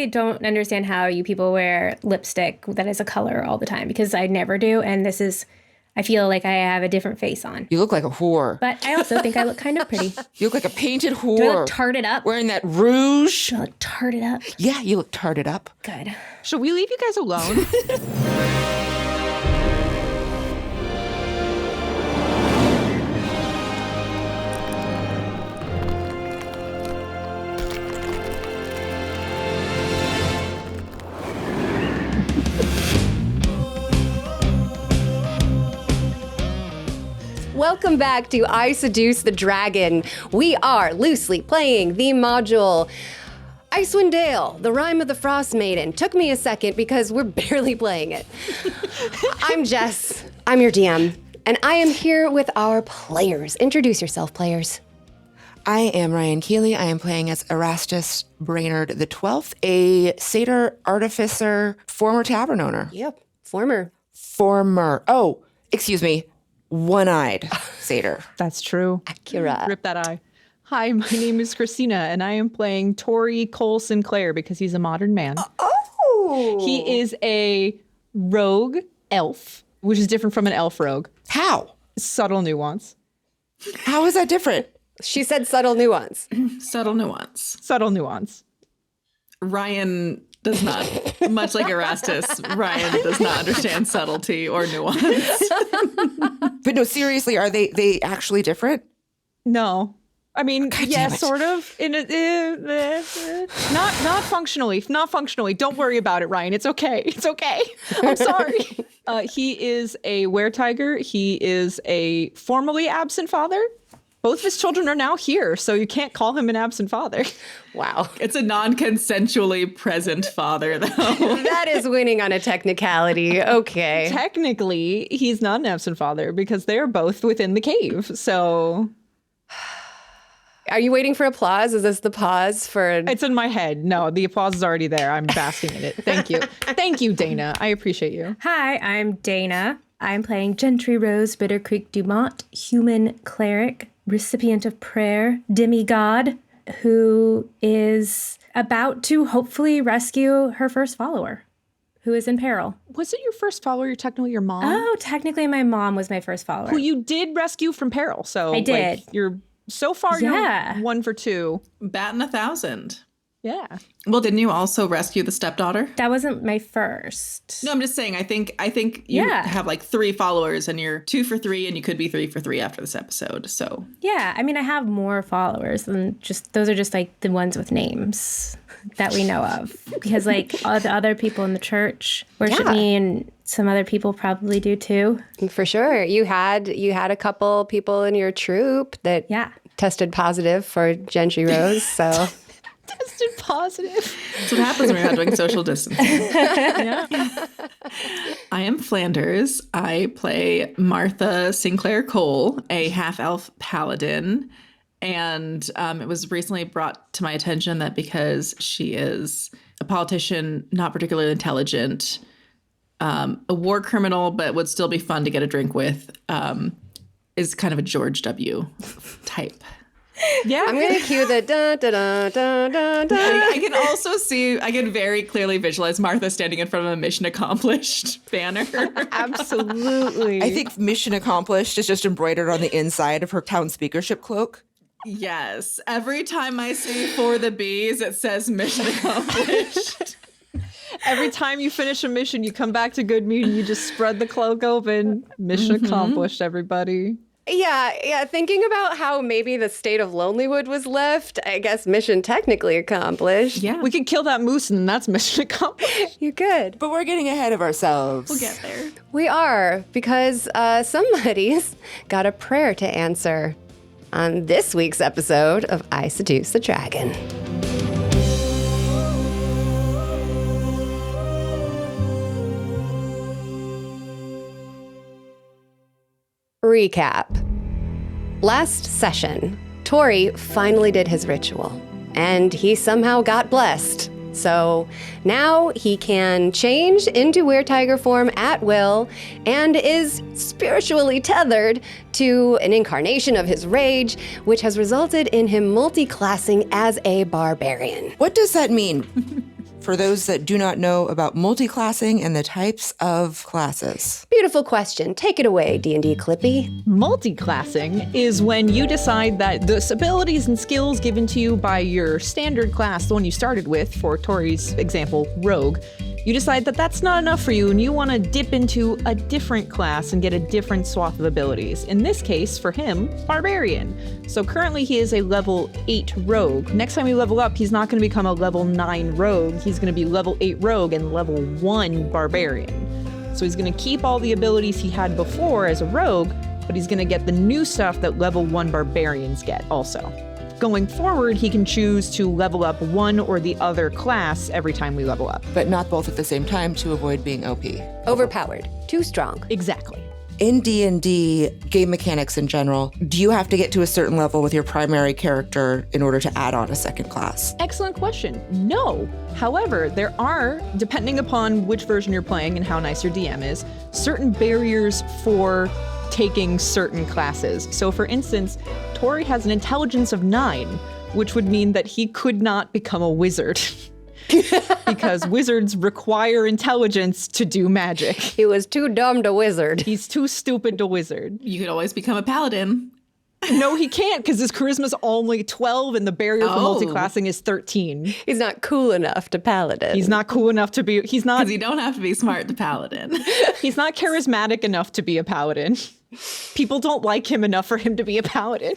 don't understand how you people wear lipstick that is a color all the time, because I never do. And I feel like I have a different face on. You look like a whore. But I also think I look kind of pretty. You look like a painted whore. Do I look tarted up? Wearing that rouge. Do I look tarted up? Yeah, you look tarted up. Good. Should we leave you guys alone? Welcome back to I Seduce the Dragon. We are loosely playing the module Icewind Dale, the Rime of the Frost Maiden. Took me a second because we're barely playing it. I'm Jess. I'm your DM. And I am here with our players. Introduce yourself, players. I am Ryan Keely. I am playing as Erastus Brainerd the 12th, a satyr artificer, former tavern owner. Yep. Former. Oh, excuse me. One-eyed satyr. That's true. Accurate. Rip that eye. Hi, my name is Cristina, and I am playing Tohri Cole Sinclair because he's a modern man. Oh! He is a rogue elf, which is different from an elf rogue. How? Subtle nuance. How is that different? She said subtle nuance. Subtle nuance. Subtle nuance. Ryan does not, much like Erastus, Ryan does not understand subtlety or nuance. But no, seriously, are they actually different? No. I mean, God yeah, damn it. sort of. Not functionally. Not functionally. Don't worry about it, Ryan. It's okay. It's okay. I'm sorry. He is a weretiger. He is a formerly absent father. Both of his children are now here, so you can't call him an absent father. Wow. It's a non-consensually present father, though. That is winning on a technicality. Okay. Technically, he's not an absent father because they're both within the cave. So Are you waiting for applause? Is this the pause for... it's in my head. No, the applause is already there. I'm basking in it. Thank you. Thank you, Dana. I appreciate you. Hi, I'm Dana. I'm playing Gentry Rose Bittercreek Dumont, human cleric, recipient of prayer, demigod, who is about to hopefully rescue her first follower, who is in peril. Was it your first follower? You're technically your mom? Oh, technically my mom was my first follower. Who you did rescue from peril. So I did. Like, you're so far Yeah. you're 1 for 2. Batting 1,000. Yeah. Well, didn't you also rescue the stepdaughter? That wasn't my first. No, I'm just saying, I think you Yeah. have like 3 followers and you're 2 for 3 and you could be 3 for 3 after this episode. So Yeah, I mean, I have more followers than just, those are just like the ones with names that we know of. Because like all the other people in the church worship Yeah. me, and some other people probably do too. For sure. You had a couple people in your troop that Yeah. tested positive for Gentry Rose, so... Tested positive. that's what happens when you're not doing social distancing. Yeah. I am Flanders. I play Martha Sinclair Cole, a half-elf paladin. And it was recently brought to my attention that because she is a politician, not particularly intelligent, a war criminal, but would still be fun to get a drink with, is kind of a George W. type. Yeah. I'm going to cue the da-da-da-da-da-da. I can very clearly visualize Martha standing in front of a mission accomplished banner. Absolutely. I think mission accomplished is just embroidered on the inside of her town speakership cloak. Yes. Every time I see For the Bees, it says mission accomplished. Every time you finish a mission, you come back to Good Meat and you just spread the cloak open. Mission accomplished, everybody. Yeah. Thinking about how maybe the state of Lonelywood was left, I guess mission technically accomplished. Yeah. We can kill that moose and that's mission accomplished. You're good. But we're getting ahead of ourselves. We'll get there. We are, because somebody's got a prayer to answer on this week's episode of I Seduce the Dragon. Recap. Last session, Tohri finally did his ritual, and he somehow got blessed. So now he can change into weretiger form at will and is spiritually tethered to an incarnation of his rage, which has resulted in him multi-classing as a barbarian. What does that mean for those that do not know about multiclassing and the types of classes? Beautiful question. Take it away, D&D Clippy. Multiclassing is when you decide that the abilities and skills given to you by your standard class, the one you started with, for Tohri's example, Rogue, you decide that that's not enough for you and you want to dip into a different class and get a different swath of abilities. In this case, for him, Barbarian. So currently he is a level 8 Rogue. Next time we level up, he's not going to become a level 9 Rogue. He's going to be level 8 Rogue and level 1 Barbarian. So he's going to keep all the abilities he had before as a Rogue, but he's going to get the new stuff that level 1 Barbarians get also. Going forward, he can choose to level up one or the other class every time we level up. But not both at the same time to avoid being OP. Overpowered. Too strong. Exactly. In D&D game mechanics in general, do you have to get to a certain level with your primary character in order to add on a second class? Excellent question. No. However, there are, depending upon which version you're playing and how nice your DM is, certain barriers for taking certain classes. So for instance, Tohri has an intelligence of 9, which would mean that he could not become a wizard. Because wizards require intelligence to do magic. He was too dumb to wizard. He's too stupid to wizard. You could always become a paladin. No, he can't, because his charisma's only 12 and the barrier for multiclassing is 13. He's not cool enough to paladin. He's not cool enough to be, he's not, Because you don't have to be smart to paladin. he's not charismatic enough to be a paladin. People don't like him enough for him to be a paladin.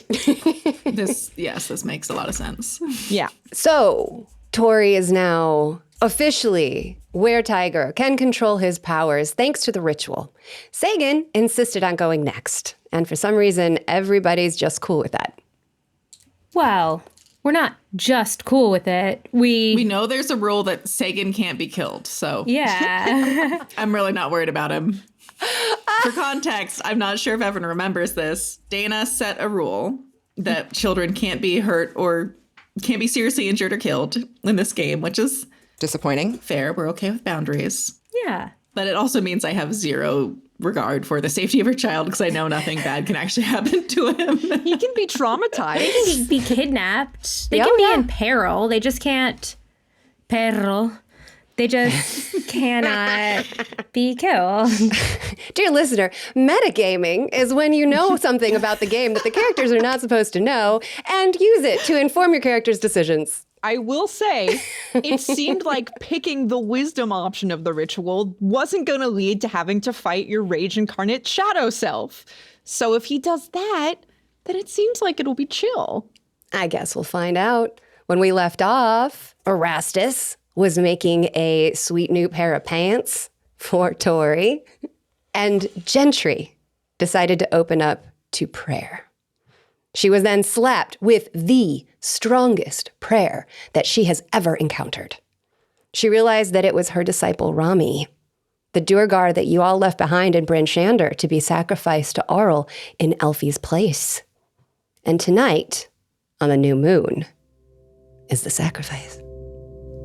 This makes a lot of sense. Yeah. So, Tohri is now officially Were-Tiger, can control his powers thanks to the ritual. Segen insisted on going next, and for some reason, everybody's just cool with that. Well, we're not just cool with it. We know there's a rule that Segen can't be killed, so Yeah. I'm really not worried about him. For context, I'm not sure if everyone remembers this. Dana set a rule that children can't be hurt or can't be seriously injured or killed in this game, which is Disappointing. fair. We're okay with boundaries. Yeah. But it also means I have zero regard for the safety of her child because I know nothing bad can actually happen to him. He can be traumatized. They can be kidnapped. They Oh, can be yeah. in peril. They just can't peril. They just cannot be killed. Dear listener, metagaming is when you know something about the game that the characters are not supposed to know and use it to inform your character's decisions. I will say, it seemed like picking the wisdom option of the ritual wasn't going to lead to having to fight your rage incarnate shadow self. So if he does that, then it seems like it'll be chill. I guess we'll find out. When we left off, Erastus was making a sweet new pair of pants for Tohri, and Gentry decided to open up to prayer. She was then slapped with the strongest prayer that she has ever encountered. She realized that it was her disciple Rami, the Duergar that you all left behind in Bryn Shander to be sacrificed to Auril in Elfie's place. And tonight, on the new moon, is the sacrifice.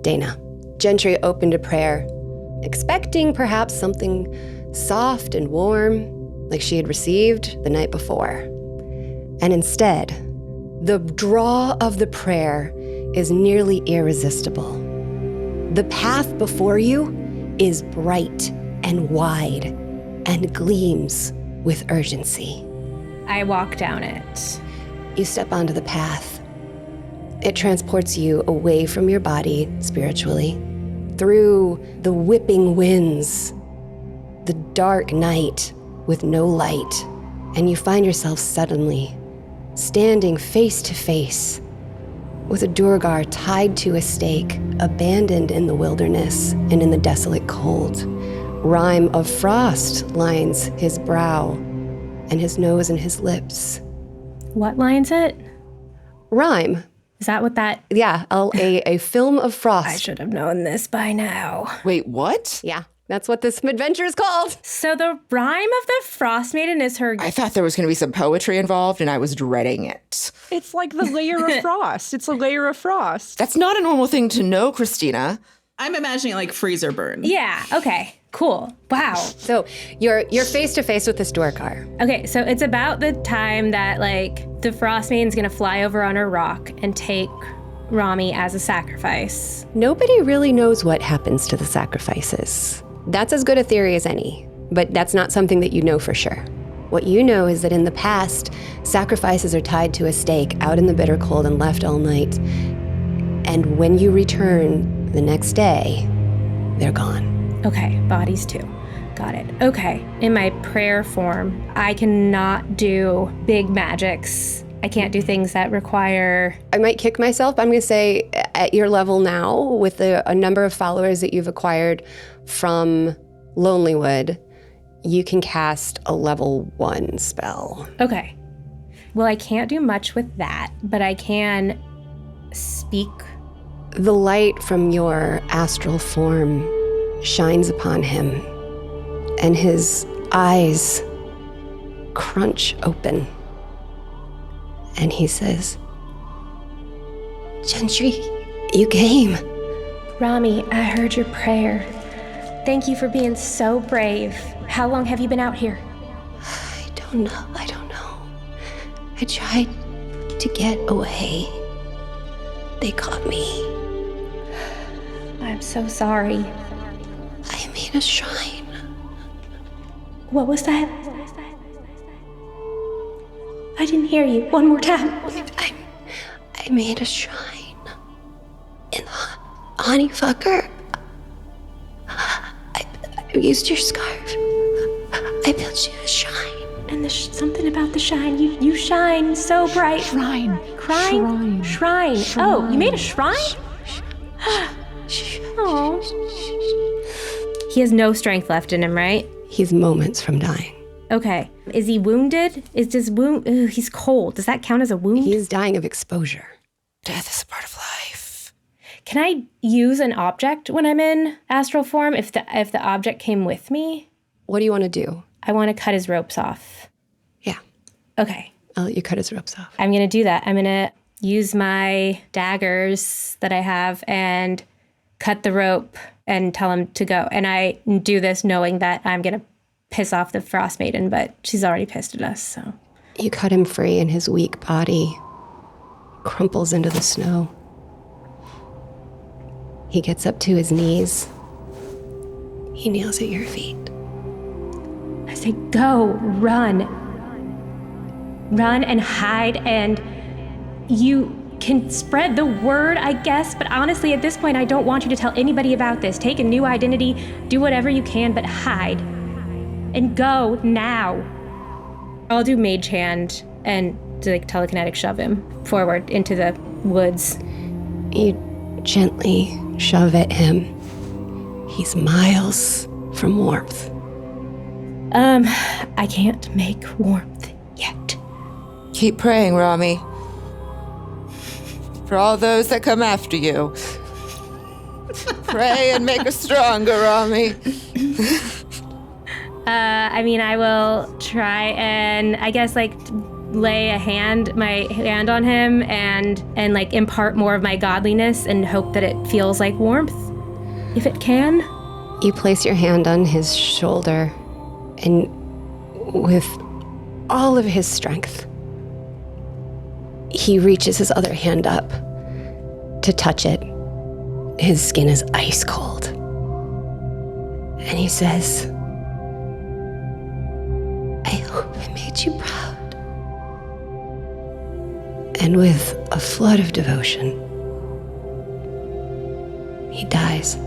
Dana. Gentry opened a prayer, expecting perhaps something soft and warm like she had received the night before. And instead, the draw of the prayer is nearly irresistible. The path before you is bright and wide and gleams with urgency. I walk down it. You step onto the path. It transports you away from your body spiritually, through the whipping winds, the dark night with no light, and you find yourself suddenly standing face to face with a Duergar tied to a stake, abandoned in the wilderness and in the desolate cold. Rime of frost lines his brow and his nose and his lips. What lines it? Rime. Is that what that? Yeah, a film of frost. I should have known this by now. Wait, what? Yeah, that's what this adventure is called. So the rhyme of the Frost Maiden is her. I thought there was going to be some poetry involved and I was dreading it. It's like the layer of frost. It's a layer of frost. That's not a normal thing to know, Cristina. I'm imagining like freezer burn. Yeah. Okay. Cool. Wow. So you're face to face with this Duergar. Okay. So it's about the time that like the Frost Maiden's gonna fly over on her rock and take Rami as a sacrifice. Nobody really knows what happens to the sacrifices. That's as good a theory as any, but that's not something that you know for sure. What you know is that in the past, sacrifices are tied to a stake out in the bitter cold and left all night. And when you return the next day, they're gone. Okay, bodies too. Got it. Okay, in my prayer form, I cannot do big magics. I can't do things that require... I might kick myself, but I'm going to say at your level now, with a number of followers that you've acquired from Lonelywood, you can cast a level 1 spell. Okay. Well, I can't do much with that, but I can speak. The light from your astral form shines upon him, and his eyes crunch open. And he says, Gentry, you came. Rami, I heard your prayer. Thank you for being so brave. How long have you been out here? I don't know. I tried to get away. They caught me. I'm so sorry. I made a shrine. What was that? I didn't hear you. One more time. I made a shrine in the honey fucker. I used your scarf. I built you a shrine. And something about the shine. You shine so bright. Shrine. Shrine. Oh, you made a shrine? Oh. He has no strength left in him, right? He's moments from dying. Okay. Is he wounded? Is this wound... Ugh, he's cold. Does that count as a wound? He's dying of exposure. Death is a part of life. Can I use an object when I'm in astral form if the object came with me? What do you want to do? I want to cut his ropes off. Yeah. Okay. I'll let you cut his ropes off. I'm going to do that. I'm going to use my daggers that I have and cut the rope and tell him to go. And I do this knowing that I'm going to piss off the Frost Maiden, but she's already pissed at us, so. You cut him free and his weak body crumples into the snow. He gets up to his knees. He kneels at your feet. I say, go, run. Run and hide, and you can spread the word, I guess, but honestly, at this point, I don't want you to tell anybody about this. Take a new identity, do whatever you can, but hide. And go now. I'll do Mage Hand and telekinetic shove him forward into the woods. You gently shove at him. He's miles from warmth. I can't make warmth yet. Keep praying, Rami. For all those that come after you. Pray and make us stronger, Rami. I will try and I guess lay my hand on him and impart more of my godliness and hope that it feels like warmth, if it can. You place your hand on his shoulder, and with all of his strength, he reaches his other hand up to touch it. His skin is ice cold. And he says, I hope I made you proud. And with a flood of devotion, he dies.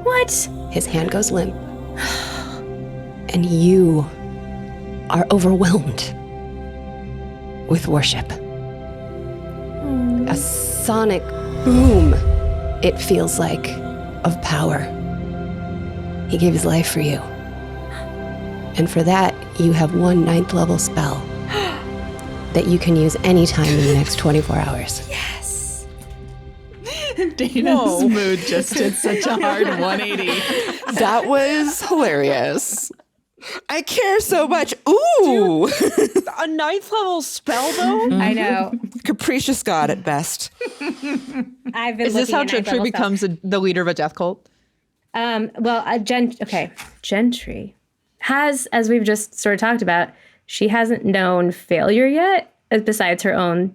What? His hand goes limp. And you are overwhelmed with worship. A sonic boom, it feels like, of power. He gave his life for you. And for that, you have one 9th level spell that you can use anytime in the next 24 hours. Yes. Dana's mood just did such a hard 180. That was hilarious. I care so much. Ooh. A 9th level spell, though? I know. Capricious god at best. I've been Is this looking how at Gentry becomes the leader of a death cult? Gentry has, as we've just sort of talked about, she hasn't known failure yet, besides her own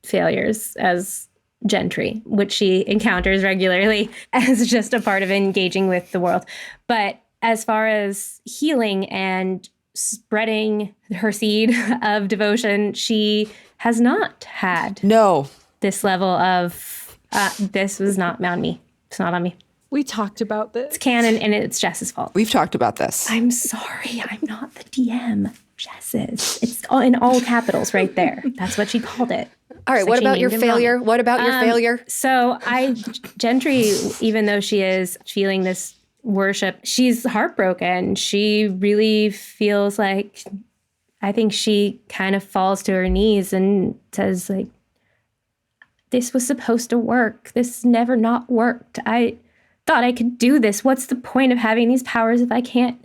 failures as Gentry, which she encounters regularly as just a part of engaging with the world. But as far as healing and spreading her seed of devotion, she has not had No. this level of, this was not on me. It's not on me. We talked about this. It's canon and it's Jess's fault. We've talked about this. I'm sorry. I'm not the DM. Jess's. It's all in all capitals right there. That's what she called it. All right, It's what like she about your named him failure? wrong. What about your failure? So Gentry, even though she is feeling this worship, she's heartbroken. She really feels like, I think she kind of falls to her knees and says, like, this was supposed to work. This never not worked. I thought I could do this. What's the point of having these powers if I can't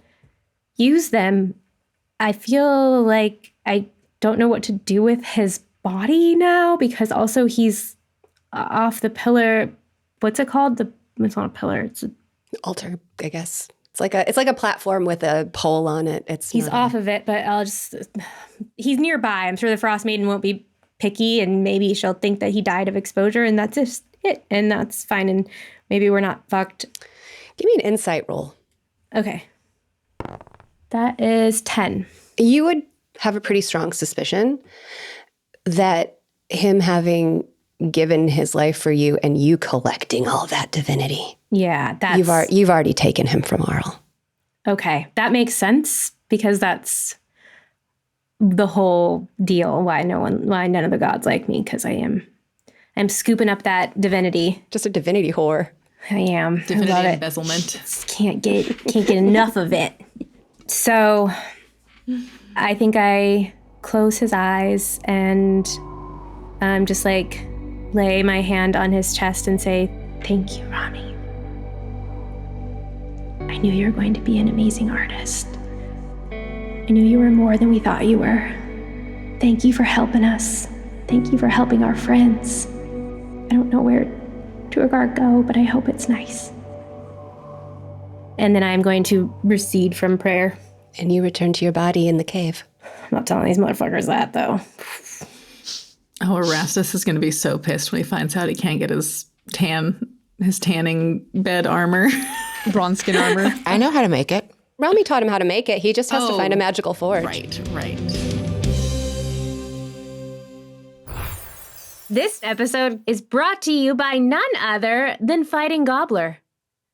use them? I feel like I don't know what to do with his body now, because also he's off the pillar. What's it called? It's not a pillar. It's Altar, I guess. It's like a platform with a pole on it. he's off of it, but he's nearby. I'm sure the Frost Maiden won't be picky, and maybe she'll think that he died of exposure, and that's just it, and that's fine, and maybe we're not fucked. Give me an insight roll. Okay. That is 10. You would have a pretty strong suspicion that him having given his life for you and you collecting all that divinity. Yeah, that's... You've already taken him from Arl. Okay, that makes sense, because that's the whole deal. Why none of the gods like me, because I'm scooping up that divinity. Just a divinity whore. I am. Divinity I love it. embezzlement. Just can't get enough of it. So I think I close his eyes and just like lay my hand on his chest and say, "Thank you, Rami. I knew you were going to be an amazing artist. I knew you were more than we thought you were. Thank you for helping us. Thank you for helping our friends. I don't know where to go, but I hope it's nice." And then I'm going to recede from prayer. And you return to your body in the cave. I'm not telling these motherfuckers that, though. Oh, Erastus is going to be so pissed when he finds out he can't get his tanning bed armor. Bronze skin armor. I know how to make it. Rami taught him how to make it. He just has to find a magical forge. Right. This episode is brought to you by none other than Fighting Gobbler.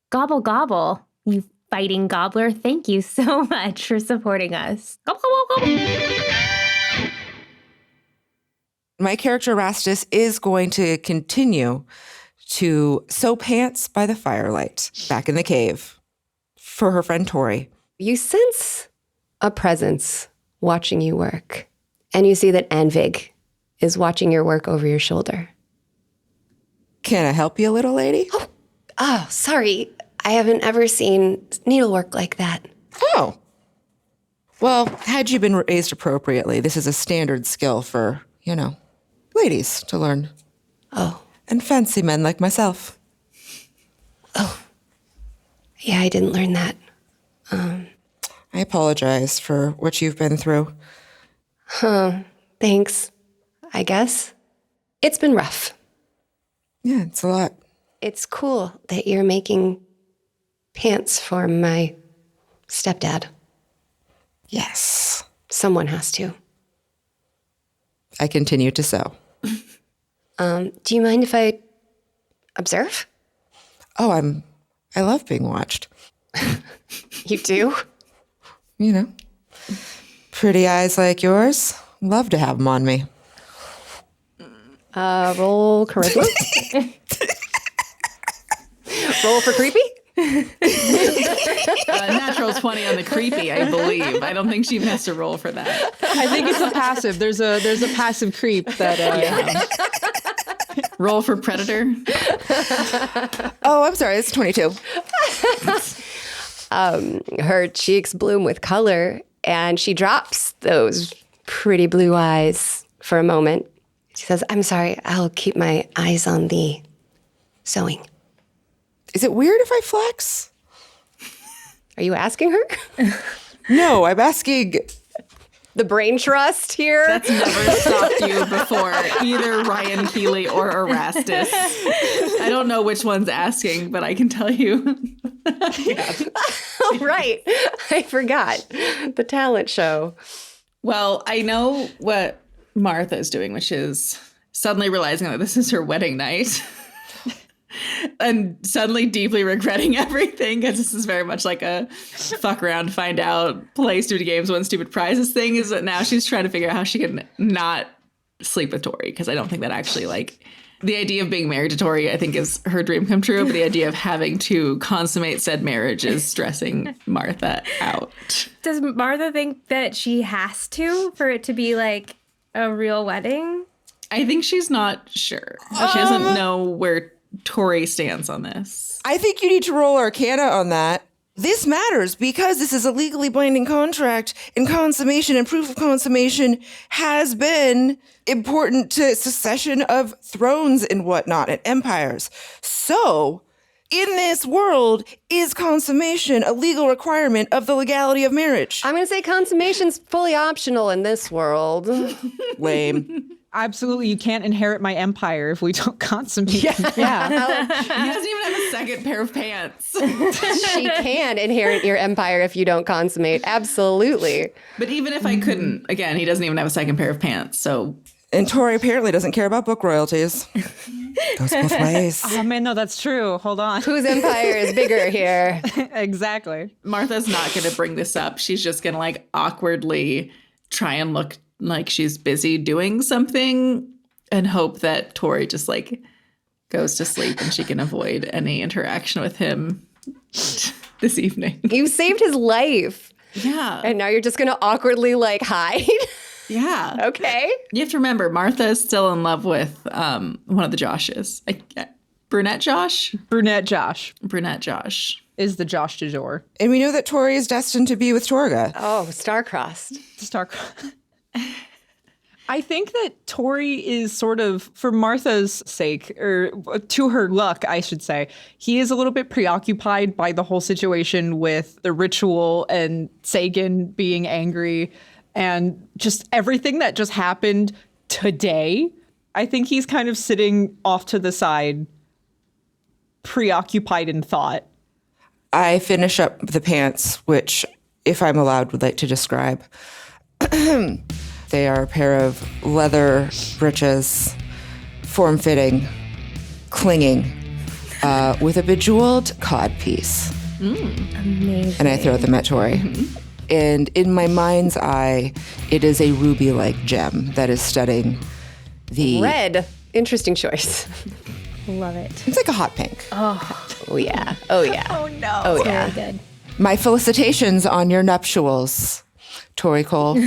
Gobble, gobble, you fighting gobbler. Thank you so much for supporting us. Gobble, gobble, gobble. My character Erastus is going to continue to sew pants by the firelight back in the cave for her friend Tohri. You sense a presence watching you work. And you see that Anvig is watching your work over your shoulder. Can I help you, little lady? Oh, sorry. I haven't ever seen needlework like that. Oh. Well, had you been raised appropriately, this is a standard skill for, ladies to learn. Oh. And fancy men like myself. Oh. Yeah, I didn't learn that. I apologize for what you've been through. Thanks, I guess. It's been rough. Yeah, it's a lot. It's cool that you're making pants for my stepdad. Yes. Someone has to. I continue to sew. Do you mind if I observe? Oh, I love being watched. You do? Pretty eyes like yours. Love to have them on me. Roll charisma. Roll for creepy? Natural 20 on the creepy, I believe. I don't think she even has to roll for that. I think it's a passive. There's a passive creep that. Roll for predator. Oh, I'm sorry. It's 22. Her cheeks bloom with color, and she drops those pretty blue eyes for a moment. She says, "I'm sorry, I'll keep my eyes on the sewing." Is it weird if I flex? Are you asking her? No, I'm asking the brain trust here. That's never stopped you before, either Ryan, Keely, or Erastus. I don't know which one's asking, but I can tell you. Oh, right. I forgot. The talent show. Well, I know what Martha is doing, which is suddenly realizing that this is her wedding night. And suddenly deeply regretting everything, because this is very much like a fuck around, find out, play stupid games, win stupid prizes thing. Is that now she's trying to figure out how she can not sleep with Tohri, because I don't think that actually, like, the idea of being married to Tohri, I think, is her dream come true, but the idea of having to consummate said marriage is stressing Martha out. Does Martha think that she has to for it to be like a real wedding? I think she's not sure. She doesn't know where Tohri stands on this. I think you need to roll Arcana on that. This matters because this is a legally binding contract, and consummation and proof of consummation has been important to succession of thrones and whatnot and empires. So, in this world, is consummation a legal requirement of the legality of marriage? I'm going to say consummation's fully optional in this world. Lame. Absolutely, you can't inherit my empire if we don't consummate. Yeah. He doesn't even have a second pair of pants. She can inherit your empire if you don't consummate. Absolutely. But even if I couldn't, again, he doesn't even have a second pair of pants. So, And Tohri apparently doesn't care about book royalties. Goes both ways. Oh man, no, that's true. Hold on. Whose empire is bigger here? Exactly. Martha's not going to bring this up. She's just going to like awkwardly try and look like she's busy doing something and hope that Tohri just like goes to sleep and she can avoid any interaction with him this evening. You saved his life. Yeah. And now you're just going to awkwardly like hide? Yeah. Okay. You have to remember, Martha is still in love with one of the Joshes. Brunette Josh? Brunette Josh Brunette Josh. is the Josh du jour. And we know that Tohri is destined to be with Torga. Oh, star-crossed. I think that Tohri is sort of, for Martha's sake, or to her luck, I should say, he is a little bit preoccupied by the whole situation with the ritual and Segen being angry and just everything that just happened today. I think he's kind of sitting off to the side, preoccupied in thought. I finish up the pants, which, if I'm allowed, would like to describe. They are a pair of leather breeches, form-fitting, clinging, with a bejeweled codpiece. Amazing. And I throw them at Tohri. Mm-hmm. And in my mind's eye, it is a ruby-like gem that is studding the... Red. Interesting choice. Love it. It's like a hot pink. Oh, yeah. Oh, yeah. Oh, no. Oh, yeah. Very good. My felicitations on your nuptials, Tohri Cole.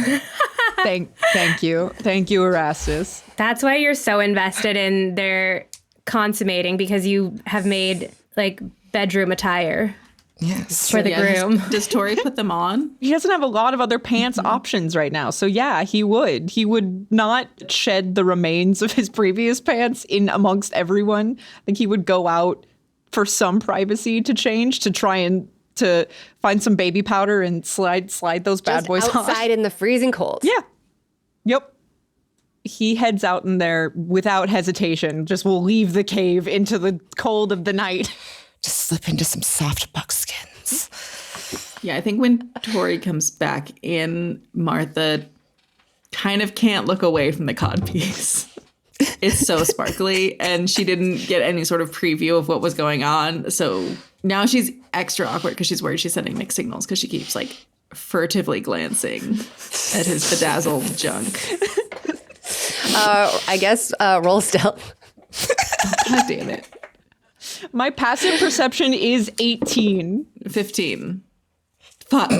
Thank you. Thank you, Erastus. That's why you're so invested in their consummating, because you have made like bedroom attire Yes. for the groom. Does Tohri put them on? He doesn't have a lot of other pants options right now. So yeah, he would. He would not shed the remains of his previous pants in amongst everyone. I think he would go out for some privacy to change, to try and to find some baby powder and slide those bad Just boys outside on. in the freezing cold. Yeah. Yep. He heads out in there without hesitation. Just will leave the cave into the cold of the night. Just slip into some soft buckskins. Yeah, I think when Tohri comes back in, Martha kind of can't look away from the codpiece. It's so sparkly, and she didn't get any sort of preview of what was going on. So now she's extra awkward because she's worried she's sending mixed signals because she keeps like furtively glancing at his bedazzled junk. I guess roll stealth. God damn it. My passive perception is 18. 15. Fuck.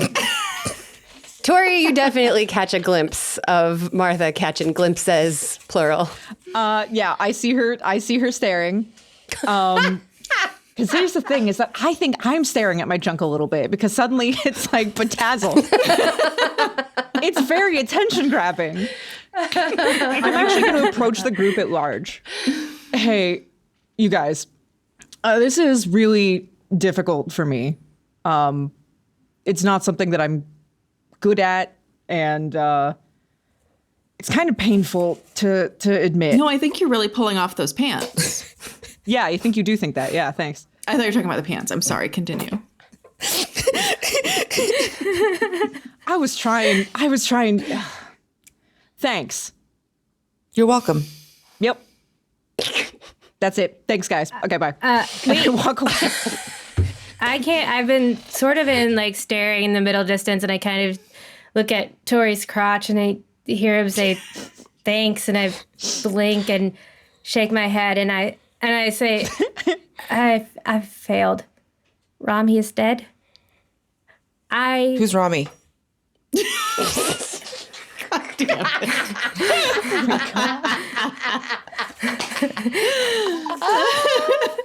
Tohri, you definitely catch a glimpse of Martha catching glimpses, plural. Yeah, I see her staring. Because here's the thing is that I think I'm staring at my junk a little bit because suddenly it's like bedazzled. It's very attention grabbing. I'm actually going to approach the group at large. Hey, you guys, this is really difficult for me. It's not something that I'm good at, and It's kind of painful to admit. No, I think you're really pulling off those pants. Yeah, I think you do think that. Yeah, thanks. I thought you were talking about the pants. I'm sorry. Continue. I was trying. Thanks. You're welcome. Yep. That's it. Thanks, guys. Okay, bye. Wait. Walk away. I can't. I've been sort of in like staring in the middle distance, and I kind of look at Tohri's crotch, and I hear him say thanks, and I blink and shake my head, and I say, I've failed. Rami is dead. Who's Rami? God damn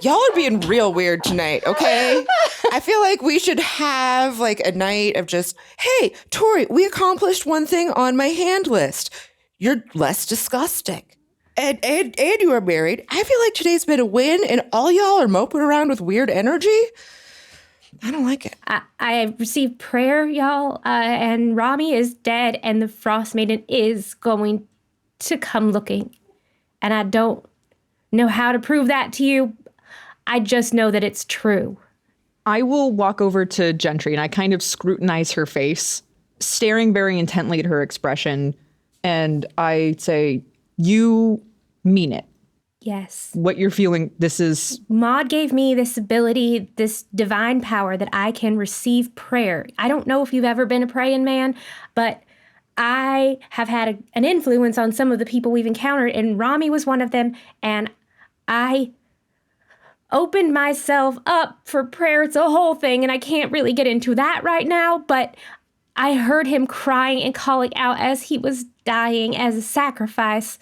Y'all are being real weird tonight, okay? I feel like we should have like a night of just, hey, Tohri, we accomplished one thing on my hand list. You're less disgusting. And you are married. I feel like today's been a win, and all y'all are moping around with weird energy. I don't like it. I received prayer, y'all, and Rami is dead, and the Frost Maiden is going to come looking. And I don't know how to prove that to you. I just know that it's true. I will walk over to Gentry and I kind of scrutinize her face, staring very intently at her expression. And I say, you mean it. Yes. What you're feeling, this is... Maud gave me this ability, this divine power that I can receive prayer. I don't know if you've ever been a praying man, but I have had an influence on some of the people we've encountered, and Rami was one of them, and I opened myself up for prayer. It's a whole thing, and I can't really get into that right now, but I heard him crying and calling out as he was dying as a sacrifice,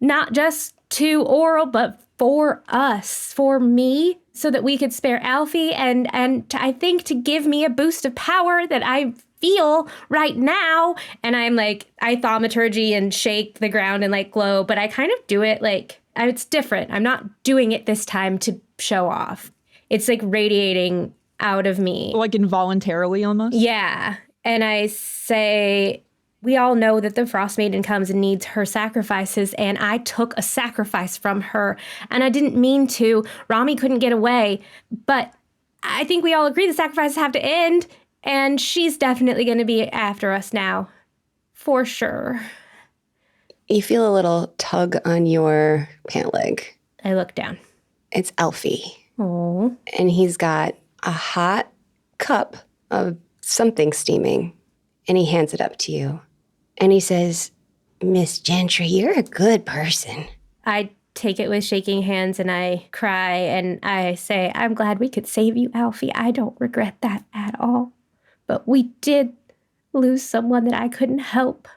not just to Oral, but for us, for me, so that we could spare Alfie, and I think to give me a boost of power that I feel right now. And I'm like, I thaumaturgy and shake the ground and like glow, but I kind of do it like, it's different. I'm not doing it this time to show off. It's like radiating out of me. Like involuntarily almost? Yeah. And I say, we all know that the Frost Maiden comes and needs her sacrifices, and I took a sacrifice from her, and I didn't mean to. Rami couldn't get away, but I think we all agree the sacrifices have to end, and she's definitely going to be after us now. For sure. You feel a little tug on your pant leg. I look down. It's Alfie. Oh. And he's got a hot cup of something steaming, and he hands it up to you. And he says, Miss Gentry, you're a good person. I take it with shaking hands, and I cry, and I say, I'm glad we could save you, Alfie. I don't regret that at all. But we did lose someone that I couldn't help.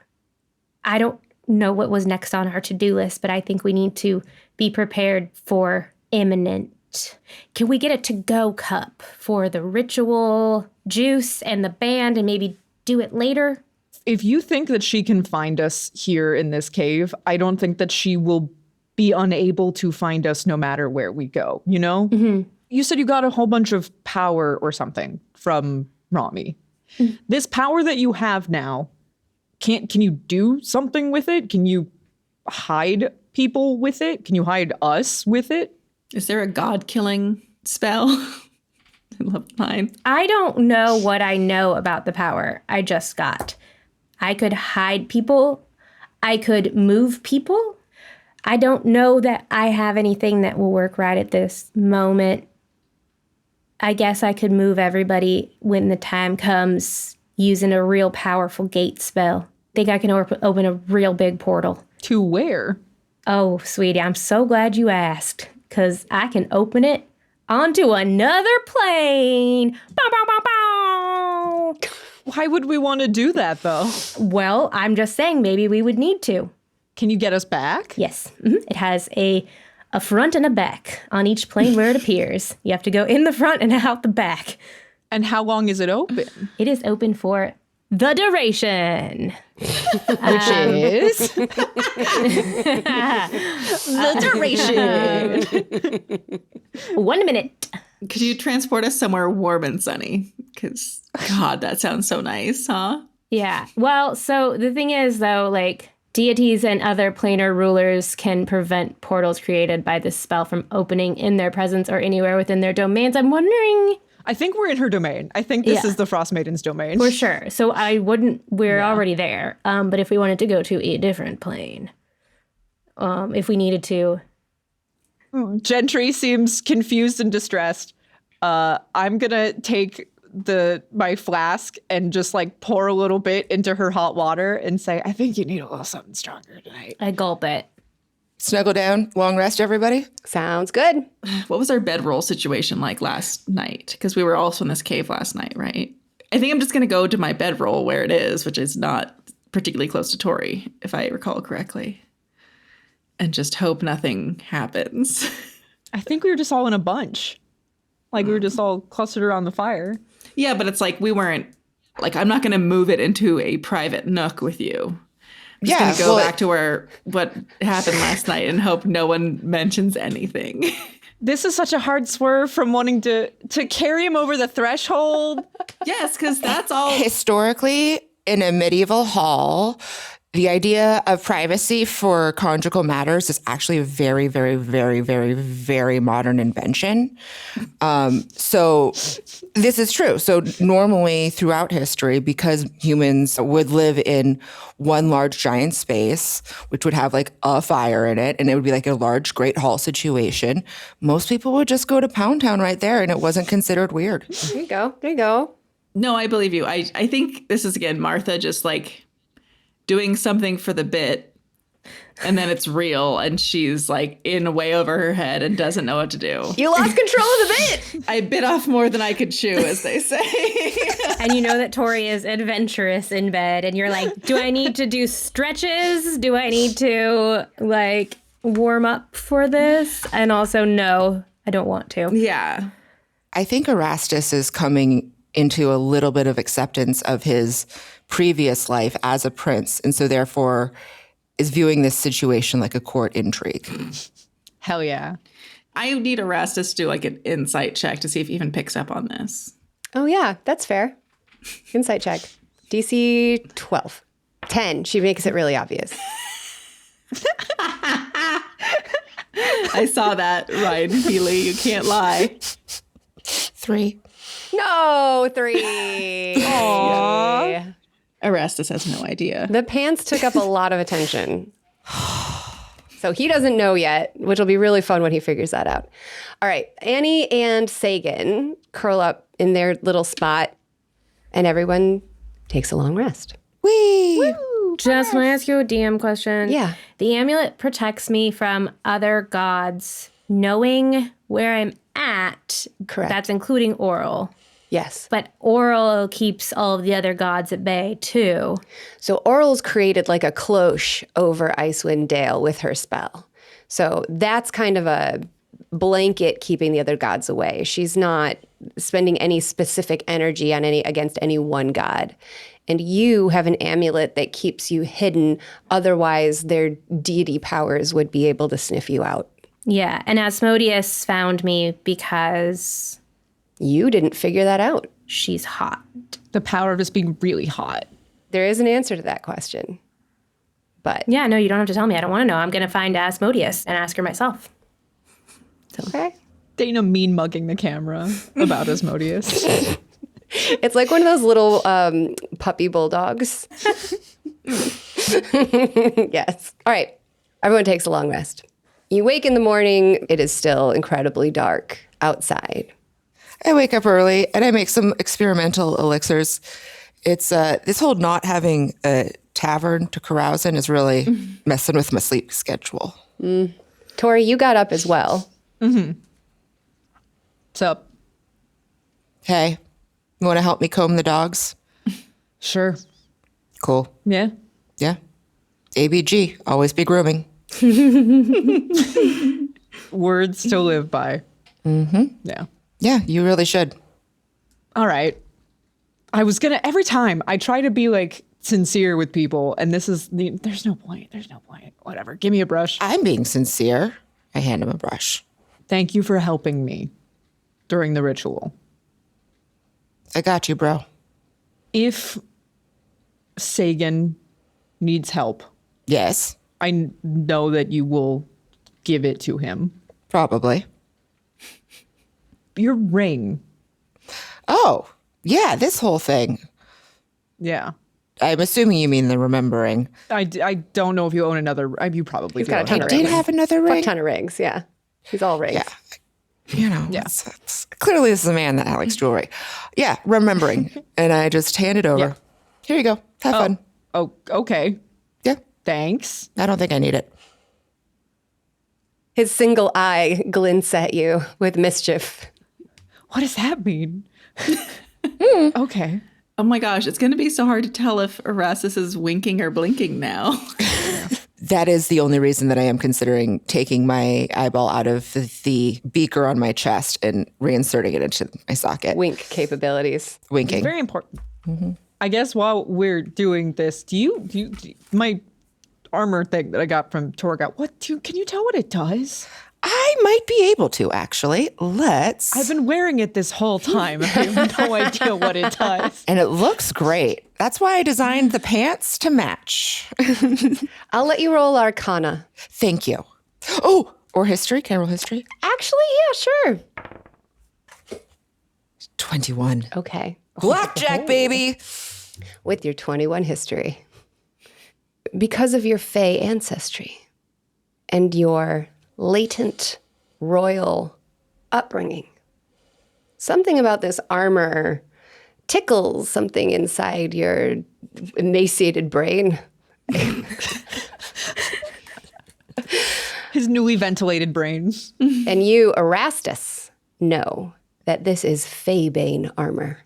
I don't know what was next on our to-do list, but I think we need to be prepared for imminent. Can we get a to-go cup for the ritual juice and the band, and maybe do it later? If you think that she can find us here in this cave, I don't think that she will be unable to find us no matter where we go, you know? Mm-hmm. You said you got a whole bunch of power or something from Rami. Mm-hmm. This power that you have now, can you do something with it? Can you hide people with it? Can you hide us with it? Is there a god-killing spell? I love mine. I don't know what I know about the power I just got. I could hide people. I could move people. I don't know that I have anything that will work right at this moment. I guess I could move everybody when the time comes using a real powerful gate spell. Think I can open a real big portal. To where? Oh, sweetie, I'm so glad you asked, because I can open it onto another plane. Bow, bow, bow, bow. Why would we want to do that, though? Well, I'm just saying maybe we would need to. Can you get us back? Yes. Mm-hmm. It has a front and a back on each plane where it appears. You have to go in the front and out the back. And how long is it open? It is open for the duration. Which is? The duration. 1 minute. Could you transport us somewhere warm and sunny? Because, God, that sounds so nice, huh? Yeah. Well, so the thing is, though, like, Deities and other planar rulers can prevent portals created by this spell from opening in their presence or anywhere within their domains. I'm wondering... I think we're in her domain. I think this is the Frost Maiden's domain. For sure. So we're already there. But if we wanted to go to a different plane, if we needed to... Gentry seems confused and distressed. I'm going to take my flask and just like pour a little bit into her hot water and say, I think you need a little something stronger tonight. I gulp it. Snuggle down. Long rest, everybody. Sounds good. What was our bedroll situation like last night? Because we were also in this cave last night, right? I think I'm just going to go to my bedroll where it is, which is not particularly close to Tohri, if I recall correctly. And just hope nothing happens. I think we were just all in a bunch. Like we were just all clustered around the fire. Yeah, but it's like we weren't, like, I'm not going to move it into a private nook with you. I'm just going to go back to what happened last night and hope no one mentions anything. This is such a hard swerve from wanting to carry him over the threshold. Yes, because that's all. Historically, in a medieval hall, the idea of privacy for conjugal matters is actually a very, very, very, very, very modern invention. So this is true. So normally throughout history, because humans would live in one large giant space, which would have like a fire in it, and it would be like a large great hall situation, most people would just go to Pound Town right there, and it wasn't considered weird. There you go. There you go. No, I believe you. I think this is, again, Martha just like doing something for the bit, and then it's real, and she's like in way over her head and doesn't know what to do. You lost control of the bit. I bit off more than I could chew, as they say. And you know that Tohri is adventurous in bed, and you're like, do I need to do stretches? Do I need to like warm up for this? And also, no, I don't want to. Yeah. I think Erastus is coming into a little bit of acceptance of his previous life as a prince, and so therefore is viewing this situation like a court intrigue. Hell yeah. I need Erastus to do like an insight check to see if he even picks up on this. Oh, yeah, that's fair. Insight check. DC 12. 10. She makes it really obvious. I saw that, Ryan Keely. You can't lie. 3. No, 3. Aww. Erastus has no idea. The pants took up a lot of attention. So he doesn't know yet, which will be really fun when he figures that out. All right. Annie and Segen curl up in their little spot, and everyone takes a long rest. Whee! Woo! Just want to ask you a DM question. Yeah. The amulet protects me from other gods knowing where I'm at. Correct. That's including Oral. Yes. But Oral keeps all of the other gods at bay, too. So Oral's created like a cloche over Icewind Dale with her spell. So that's kind of a blanket keeping the other gods away. She's not spending any specific energy on against any one god. And you have an amulet that keeps you hidden. Otherwise, their deity powers would be able to sniff you out. Yeah, and Asmodeus found me because... You didn't figure that out. she's hot. The power of just being really hot. There is an answer to that question. But Yeah, no, you don't have to tell me. I don't want to know. I'm going to find Asmodeus and ask her myself. okay. Dana mean mugging the camera about Asmodeus. It's like one of those little puppy bulldogs. Yes. All right. Everyone takes a long rest. You wake in the morning. It is still incredibly dark outside. I wake up early and I make some experimental elixirs. It's this whole not having a tavern to carouse in is really messing with my sleep schedule. Tohri, you got up as well. What's up? Hey, you want to help me comb the dogs? Sure. Cool. Yeah. Yeah. ABG, always be grooming. Words to live by. Mm-hmm. Yeah. Yeah, you really should. All right. I was gonna, every time I try to be like sincere with people, and there's no point. Whatever. Give me a brush. I'm being sincere. I hand him a brush. Thank you for helping me during the ritual. I got you, bro. If Segen needs help Yes, I know that you will give it to him. probably. Your ring. Oh, yeah, this whole thing. Yeah. I'm assuming you mean the remembering. I don't know if you own another. You probably He's do. got a ton I of did rings. have another Fuck ring. ton of rings, yeah. He's all rings. Yeah. Clearly this is a man that likes jewelry. Yeah, remembering. And I just hand it over. Yeah. Here you go. Have fun. Oh, okay. Yeah, Thanks. I don't think I need it. His single eye glints at you with mischief. What does that mean? Okay. Oh my gosh, it's going to be so hard to tell if Erastus is winking or blinking now. That is the only reason that I am considering taking my eyeball out of the beaker on my chest and reinserting it into my socket. Wink capabilities. Winking. Very important. I guess while we're doing this, do you my armor thing that I got from Torga, can you tell what it does? I might be able to, actually. Let's. I've been wearing it this whole time. I have no idea what it does. And it looks great. That's why I designed the pants to match. I'll let you roll Arcana. Thank you. Oh, or history. Can I roll history? Actually, yeah, sure. 21. Okay. Blackjack, baby. With your 21 history. Because of your Fey ancestry and your latent royal upbringing, something about this armor tickles something inside your emaciated brain. His newly ventilated brain. And you, Erastus, know that this is Feybane armor,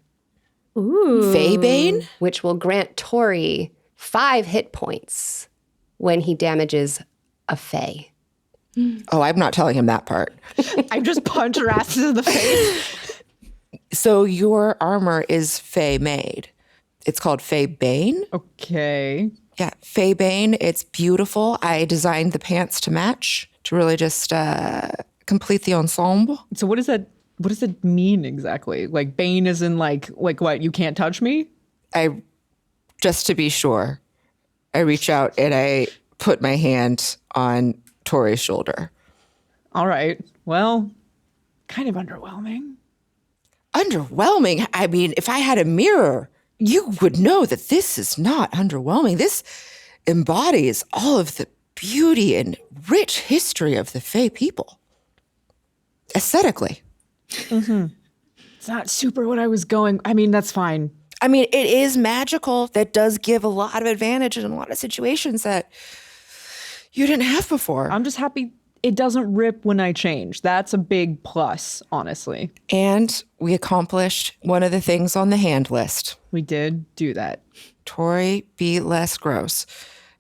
Feybane? which will grant Tohri 5 hit points when he damages a Fey. Oh, I'm not telling him that part. I just punch Erastus in the face. So your armor is Fey made. It's called Feybane. Okay. Yeah, Feybane. It's beautiful. I designed the pants to match to really just complete the ensemble. So what does that mean exactly? Like Bane is in like what? You can't touch me? Just to be sure, I reach out and I put my hand on Tohri's shoulder. All right. Well, kind of underwhelming. Underwhelming? I mean, if I had a mirror, you would know that this is not underwhelming. This embodies all of the beauty and rich history of the Fey people. Aesthetically. It's not super what I was going. I mean, that's fine. I mean, it is magical. That does give a lot of advantage in a lot of situations that you didn't have before. I'm just happy it doesn't rip when I change. That's a big plus, honestly. And we accomplished one of the things on the hand list. We did do that. Tohri, be less gross.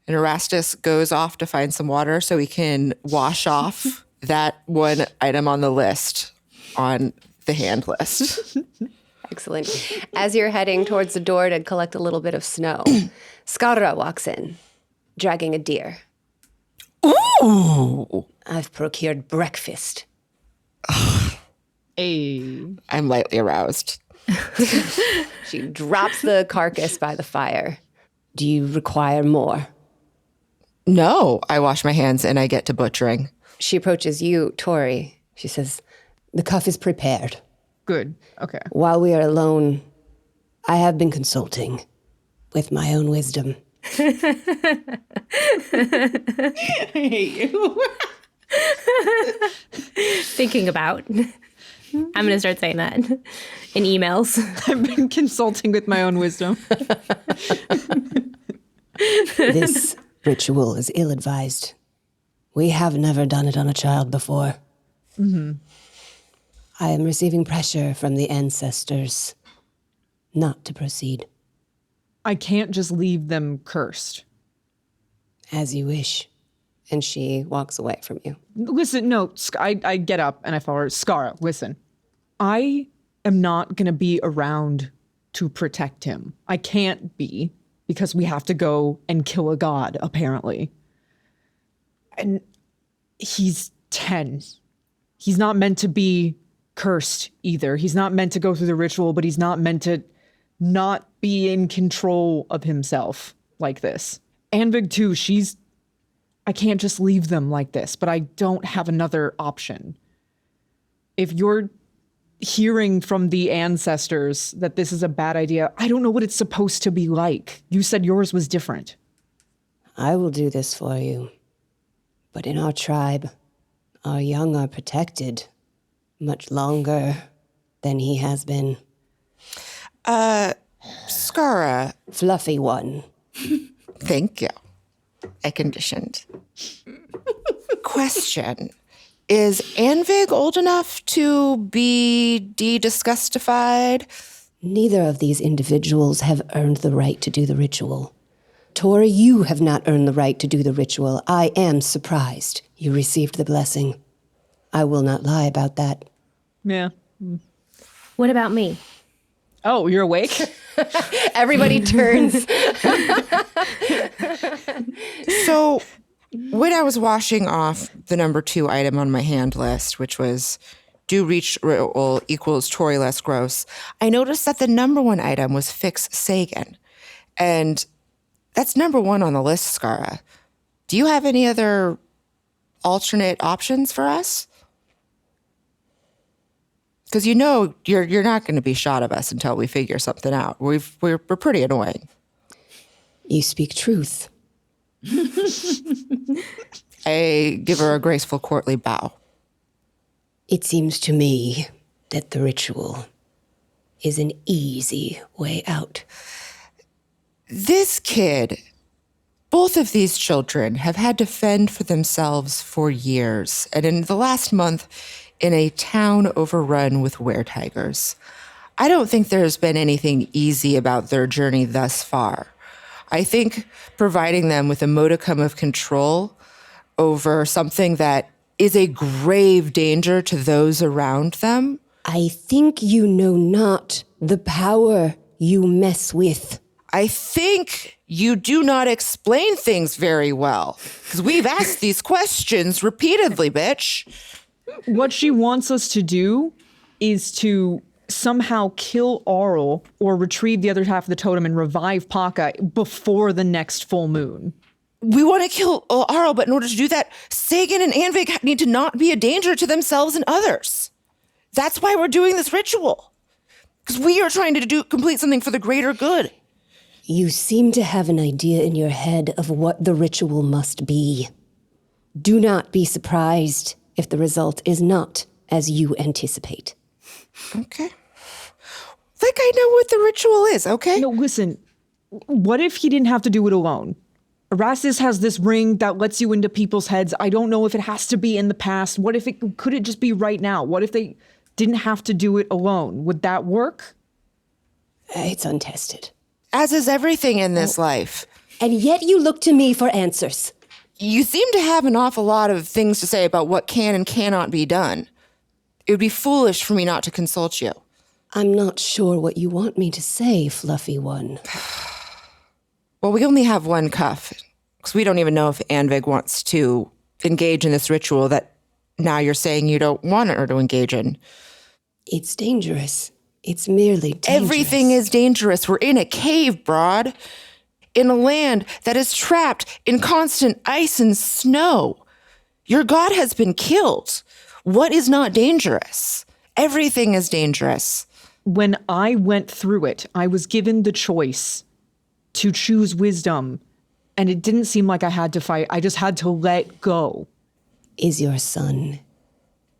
And Erastus goes off to find some water so he can wash off that one item on the list on the hand list. Excellent. As you're heading towards the door to collect a little bit of snow, Skarra walks in, dragging a deer. Ooh! I've procured breakfast. Hey. I'm lightly aroused. She drops the carcass by the fire. Do you require more? No, I wash my hands and I get to butchering. She approaches you, Tohri. She says, the cuff is prepared. Good. Okay. While we are alone, I have been consulting with my own wisdom. I hate you. Thinking about. I'm going to start saying that in emails. I've been consulting with my own wisdom. This ritual is ill-advised. We have never done it on a child before. Mm-hmm. I am receiving pressure from the ancestors not to proceed. I can't just leave them cursed. As you wish. And she walks away from you. Listen, no, I get up and I follow her. Skarra, listen. I am not going to be around to protect him. I can't be because we have to go and kill a god, apparently. And he's 10. He's not meant to be cursed either. He's not meant to go through the ritual, but he's not meant to not be in control of himself like this. Anvig too, she's I can't just leave them like this, but I don't have another option. If you're hearing from the ancestors that this is a bad idea, I don't know what it's supposed to be like. You said yours was different. I will do this for you. But in our tribe, our young are protected much longer than he has been. Skarra. Fluffy one. Thank you. I conditioned. Question. Is Anvig old enough to be de-disgustified? Neither of these individuals have earned the right to do the ritual. Tohri, you have not earned the right to do the ritual. I am surprised you received the blessing. I will not lie about that. Yeah. What about me? Oh, you're awake? Everybody turns. So, when I was washing off the number 2 item on my hand list, which was do ritual equals Tohri less gross, I noticed that the number 1 item was fix Segen. And that's number 1 on the list, Skarra. Do you have any other alternate options for us? Because you know you're not going to be shot of us until we figure something out. We're pretty annoying. You speak truth. I give her a graceful courtly bow. It seems to me that the ritual is an easy way out. This kid, both of these children have had to fend for themselves for years. And in the last month, in a town overrun with were-tigers. I don't think there's been anything easy about their journey thus far. I think providing them with a modicum of control over something that is a grave danger to those around them. I think you know not the power you mess with. I think you do not explain things very well. Because we've asked these questions repeatedly, bitch. What she wants us to do is to somehow kill Aurel or retrieve the other half of the totem and revive Paka before the next full moon. We want to kill Aurel, but in order to do that, Segen and Anvig need to not be a danger to themselves and others. That's why we're doing this ritual. Because we are trying to complete something for the greater good. You seem to have an idea in your head of what the ritual must be. Do not be surprised if the result is not as you anticipate. Okay. Like I know what the ritual is, okay? No, listen. What if he didn't have to do it alone? Erastus has this ring that lets you into people's heads. I don't know if it has to be in the past. What if could it just be right now? What if they didn't have to do it alone? Would that work? It's untested. As is everything in this life. And yet you look to me for answers. You seem to have an awful lot of things to say about what can and cannot be done. It would be foolish for me not to consult you. I'm not sure what you want me to say, Fluffy One. Well, we only have one cuff, because we don't even know if Anvig wants to engage in this ritual that now you're saying you don't want her to engage in. It's dangerous. It's merely dangerous. Everything is dangerous. We're in a cave, Broad. In a land that is trapped in constant ice and snow. Your god has been killed. What is not dangerous? Everything is dangerous. When I went through it, I was given the choice to choose wisdom, and it didn't seem like I had to fight. I just had to let go. Is your son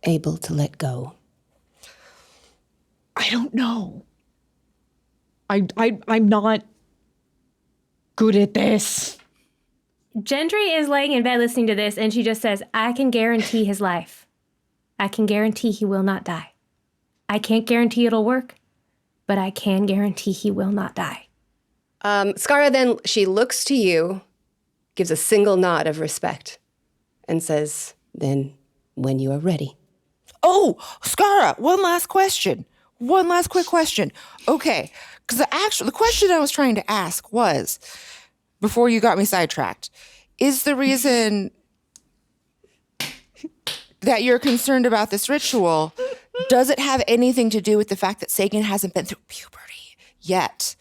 able to let go? I don't know. I'm not good at this. Gentry is laying in bed listening to this, and she just says, I can guarantee his life. I can guarantee he will not die. I can't guarantee it'll work, but I can guarantee he will not die. Skarra then, she looks to you, gives a single nod of respect, and says, Then, when you are ready. Oh, Skarra, one last question. One last quick question. Okay, because the question I was trying to ask was, before you got me sidetracked, is the reason that you're concerned about this ritual, does it have anything to do with the fact that Segen hasn't been through puberty yet?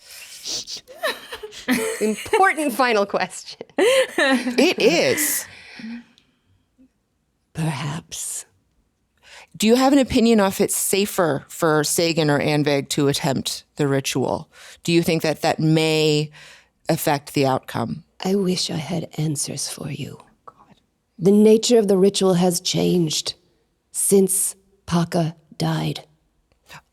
important final question. It is. Perhaps. Do you have an opinion if it's safer for Segen or Anveg to attempt the ritual? Do you think that that may affect the outcome? I wish I had answers for you. The nature of the ritual has changed since Paka died.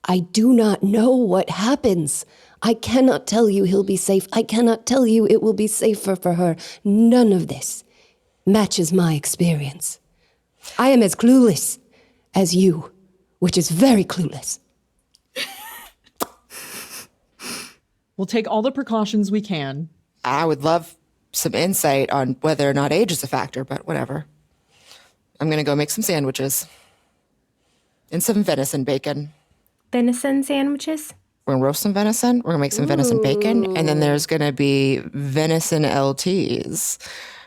I do not know what happens. I cannot tell you he'll be safe. I cannot tell you it will be safer for her. None of this matches my experience. I am as clueless as you, which is very clueless. We'll take all the precautions we can. I would love some insight on whether or not age is a factor, but whatever. I'm going to go make some sandwiches. And some venison bacon. Venison sandwiches? We're going to roast some venison. We're going to make some venison bacon. And then there's going to be venison LTs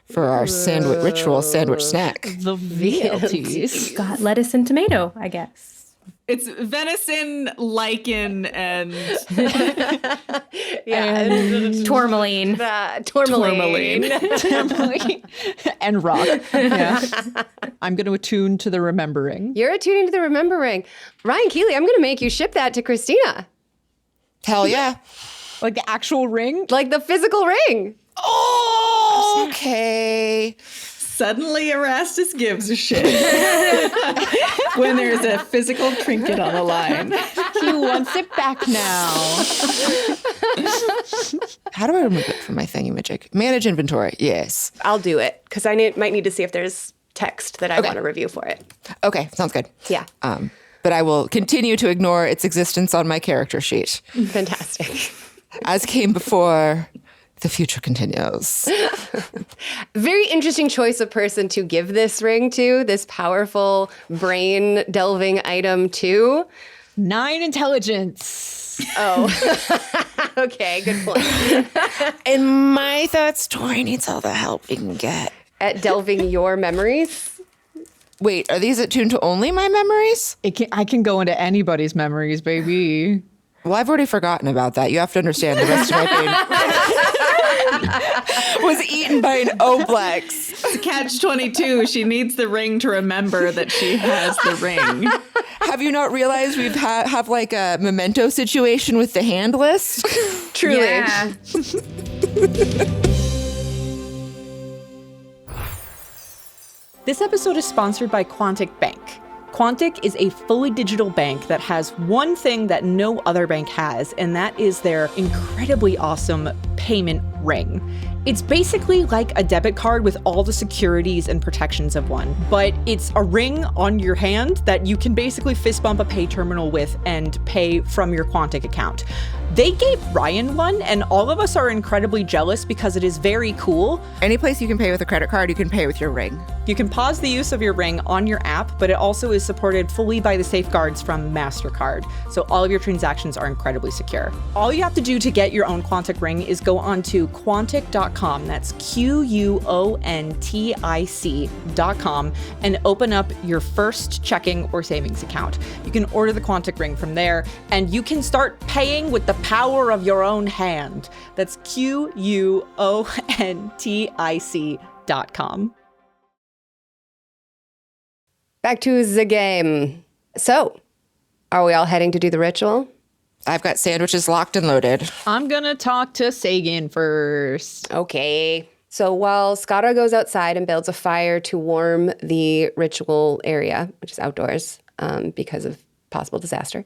for our sandwich ritual sandwich snack. The VLTs. Got lettuce and tomato, I guess. It's venison, lichen, and Tourmaline. Tourmaline. Tourmaline. And rock. Yeah. I'm going to attune to the remembering. You're attuning to the remembering. Ryan, Keely, I'm going to make you ship that to Cristina. Hell yeah. Like the actual ring? Like the physical ring. Oh, okay. suddenly Erastus gives a shit when there's a physical trinket on the line. He wants it back now. How do I remove it from my thingy-majig? Manage inventory. Yes. I'll do it because I might need to see if there's text that I want to review for it. Okay, sounds good. Yeah. But I will continue to ignore its existence on my character sheet. Fantastic. As came before, the future continues. Very interesting choice of person to give this ring to, this powerful brain delving item to. 9 intelligence. Oh, okay, good point. In my thoughts, Tohri needs all the help we can get. At delving your memories? Wait, are these attuned to only my memories? I can go into anybody's memories, baby. Well, I've already forgotten about that. You have to understand the rest of my brain was eaten by an Oblex. It's catch-22. She needs the ring to remember that she has the ring. Have you not realized we've have like a memento situation with the hand list? Truly. Yeah. This episode is sponsored by Quantic Bank. Quantic is a fully digital bank that has one thing that no other bank has, and that is their incredibly awesome payment ring. It's basically like a debit card with all the securities and protections of one, but it's a ring on your hand that you can basically fist bump a pay terminal with and pay from your Quantic account. They gave Ryan one, and all of us are incredibly jealous because it is very cool. Any place you can pay with a credit card, you can pay with your ring. You can pause the use of your ring on your app, but it also is supported fully by the safeguards from MasterCard, so all of your transactions are incredibly secure. All you have to do to get your own Quantic ring is go on to Quantic.com, that's QUONTIC.com, and open up your first checking or savings account. You can order the Quantic ring from there, and you can start paying with the power of your own hand. That's QUONTIC.com. Back to the game. So, are we all heading to do the ritual? I've got sandwiches locked and loaded. I'm gonna talk to Segen first. Okay. So while Skarra goes outside and builds a fire to warm the ritual area, which is outdoors because of possible disaster,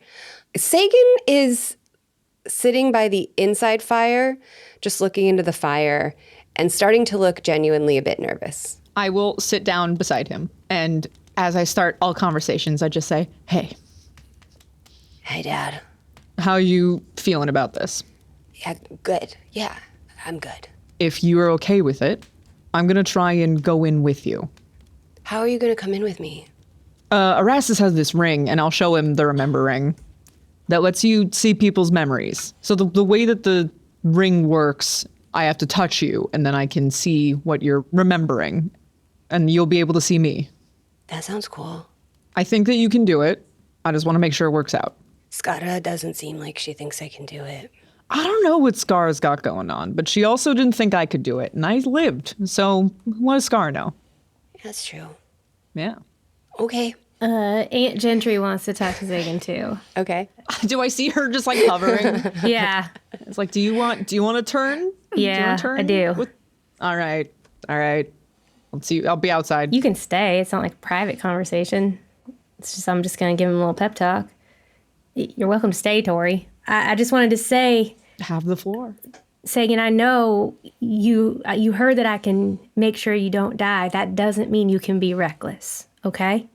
Segen is sitting by the inside fire, just looking into the fire and starting to look genuinely a bit nervous. I will sit down beside him, and as I start all conversations, I just say, hey. Hey, Dad. How you feeling about this? Yeah, good. Yeah, I'm good. If you are okay with it, I'm going to try and go in with you. How are you going to come in with me? Erastus has this ring, and I'll show him the remember ring that lets you see people's memories. So the way that the ring works, I have to touch you, and then I can see what you're remembering, and you'll be able to see me. That sounds cool. I think that you can do it. I just want to make sure it works out. Skarra doesn't seem like she thinks I can do it. I don't know what Skarra's got going on, but she also didn't think I could do it, and I lived. So what does Skarra know? That's true. Yeah. Okay. Aunt Gentry wants to talk to Segen too. Okay. Do I see her just like hovering? Yeah. It's like, do you want to turn? Yeah, I do. All right. Let's see. I'll be outside. You can stay. It's not like a private conversation. It's just I'm just going to give him a little pep talk. You're welcome to stay, Tohri. I just wanted to say, Have the floor. Segen, I know you heard that I can make sure you don't die. That doesn't mean you can be reckless, okay?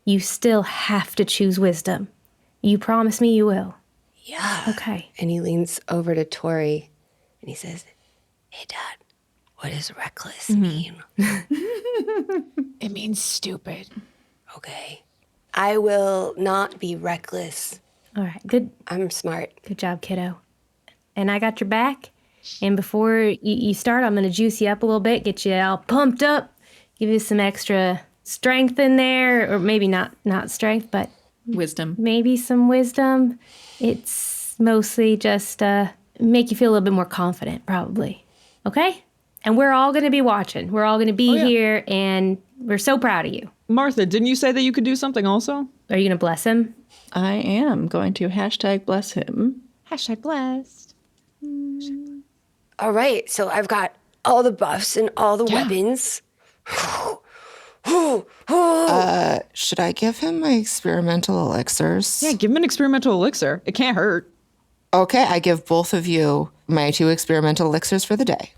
You still have to choose wisdom. You promise me you will. Yeah. Okay. And he leans over to Tohri and he says, "Hey, Dad, what does reckless mean?" It means stupid. Okay. I will not be reckless. All right. Good I'm smart. job, kiddo. And I got your back. And before you start, I'm going to juice you up a little bit, get you all pumped up, give you some extra strength in there, or maybe not strength, but Wisdom. maybe some wisdom. It's mostly just make you feel a little bit more confident, probably. Okay? And we're all going to be watching. We're all going to be here, and we're so proud of you. Martha, didn't you say that you could do something also? Are you going to bless him? I am going to #bless him. #blessed. All right, so I've got all the buffs and all the weapons. Should I give him my experimental elixirs? Yeah, give him an experimental elixir. It can't hurt. Okay, I give both of you my 2 experimental elixirs for the day.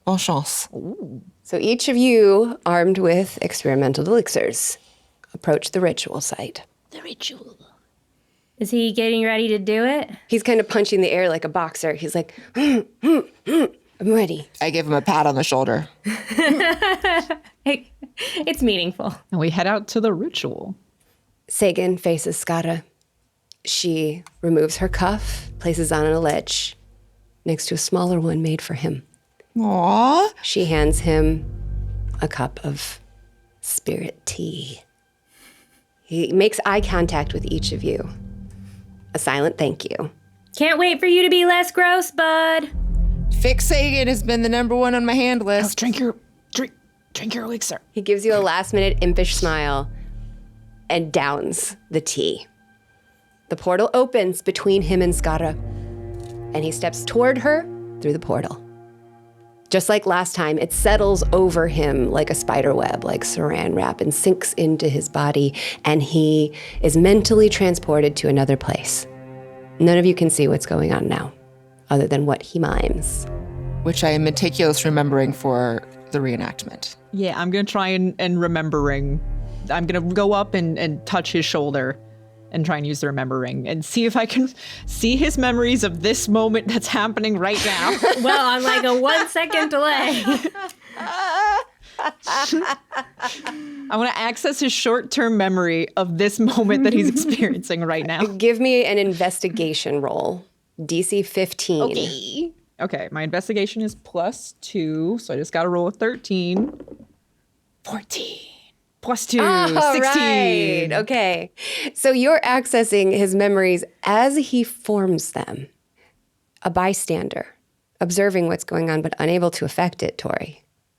Bonne chance. So each of you, armed with experimental elixirs, approach the ritual site. The ritual. Is he getting ready to do it? He's kind of punching the air like a boxer. He's like, I'm ready. I give him a pat on the shoulder. Hey, it's meaningful. And we head out to the ritual. Segen faces Skarra. She removes her cuff, places on a ledge next to a smaller one made for him. Aww. She hands him a cup of spirit tea. He makes eye contact with each of you. A silent thank you. Can't wait for you to be less gross, bud. Fix Segen has been the #1 on my hand list. Drink your elixir. He gives you a last-minute impish smile and downs the tea. The portal opens between him and Skarra, and he steps toward her through the portal. Just like last time, it settles over him like a spider web, like saran wrap, and sinks into his body, and he is mentally transported to another place. None of you can see what's going on now, other than what he mimes. Which I am meticulous remembering for the reenactment. Yeah, I'm going to try and remembering. I'm going to go up and touch his shoulder and try and use the remembering and see if I can see his memories of this moment that's happening right now. Well, on like a 1 second delay. I want to access his short-term memory of this moment that he's experiencing right now. Give me an investigation roll. DC 15. Okay, my investigation is +2, so I just got to roll a 13. 14. +2, All 16. right. Okay. So you're accessing his memories as he forms them. A bystander, observing what's going on, but unable to affect it, Tohri.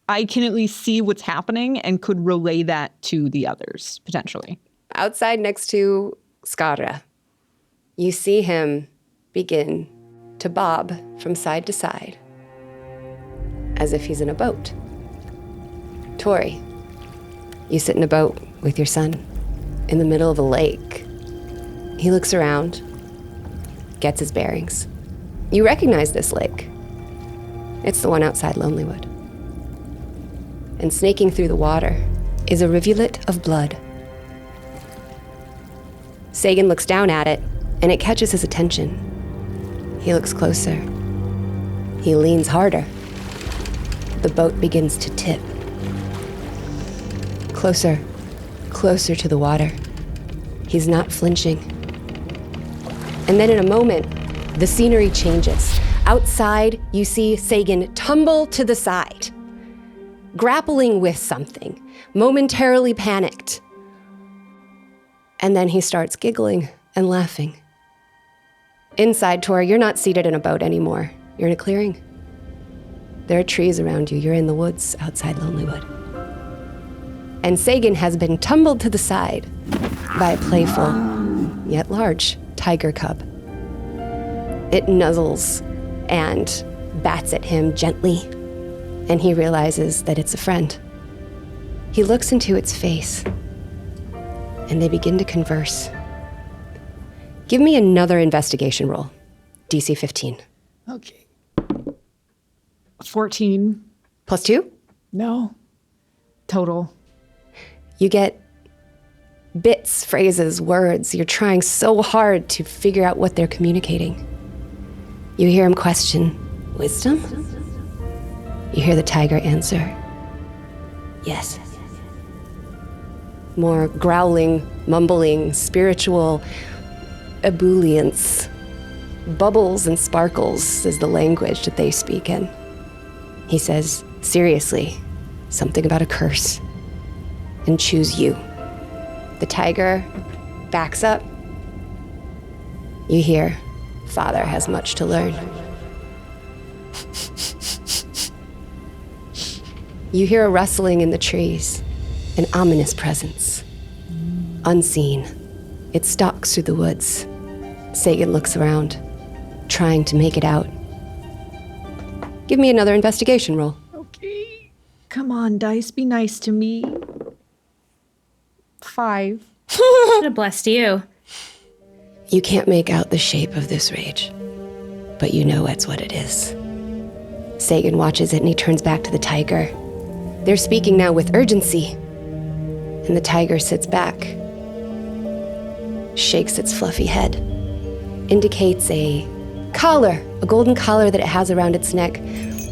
I can at least see what's happening and could relay that to the others, potentially. Outside next to Skarra, you see him begin to bob from side to side, as if he's in a boat. Tohri, you sit in a boat with your son in the middle of a lake. He looks around, gets his bearings. You recognize this lake. It's the one outside Lonelywood. And snaking through the water is a rivulet of blood. Segen looks down at it, and it catches his attention. He looks closer. He leans harder. The boat begins to tip. Closer, closer to the water. He's not flinching. And then in a moment, the scenery changes. Outside, you see Segen tumble to the side, grappling with something, momentarily panicked. And then he starts giggling and laughing. Inside, Tohri, you're not seated in a boat anymore. You're in a clearing. There are trees around you. You're in the woods outside Lonelywood. and Segen has been tumbled to the side by a playful, yet large, tiger cub. It nuzzles and bats at him gently, and he realizes that it's a friend. He looks into its face, and they begin to converse. Give me another investigation roll. DC 15. Okay. 14. Plus 2? No. Total. You get bits, phrases, words. You're trying so hard to figure out what they're communicating. You hear him question, wisdom? You hear the tiger answer, yes. More growling, mumbling, spiritual ebullience. Bubbles and sparkles is the language that they speak in. He says, seriously, something about a curse, and choose you. The tiger backs up. You hear, Father has much to learn. You hear a rustling in the trees, an ominous presence. Unseen, it stalks through the woods. Segen looks around, trying to make it out. Give me another investigation roll. Okay. Come on, dice, be nice to me. 5. Should have blessed you. You can't make out the shape of this rage, but you know it's what it is. Segen watches it and he turns back to the tiger. They're speaking now with urgency. And the tiger sits back, shakes its fluffy head, indicates a collar, a golden collar that it has around its neck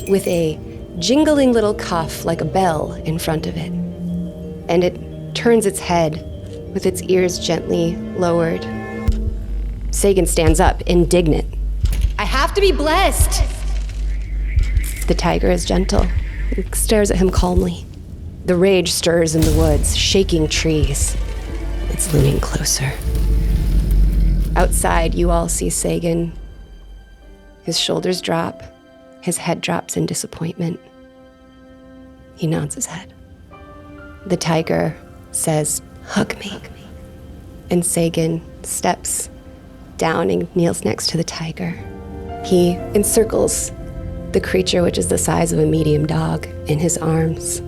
with a jingling little cuff like a bell in front of it. And it turns its head with its ears gently lowered. Segen stands up, indignant. I have to be blessed! The tiger is gentle. It stares at him calmly. The rage stirs in the woods, shaking trees. It's looming closer. Outside, you all see Segen. His shoulders drop. His head drops in disappointment. He nods his head. The tiger says, hug me. And Segen steps down and kneels next to the tiger. He encircles the creature, which is the size of a medium dog, in his arms.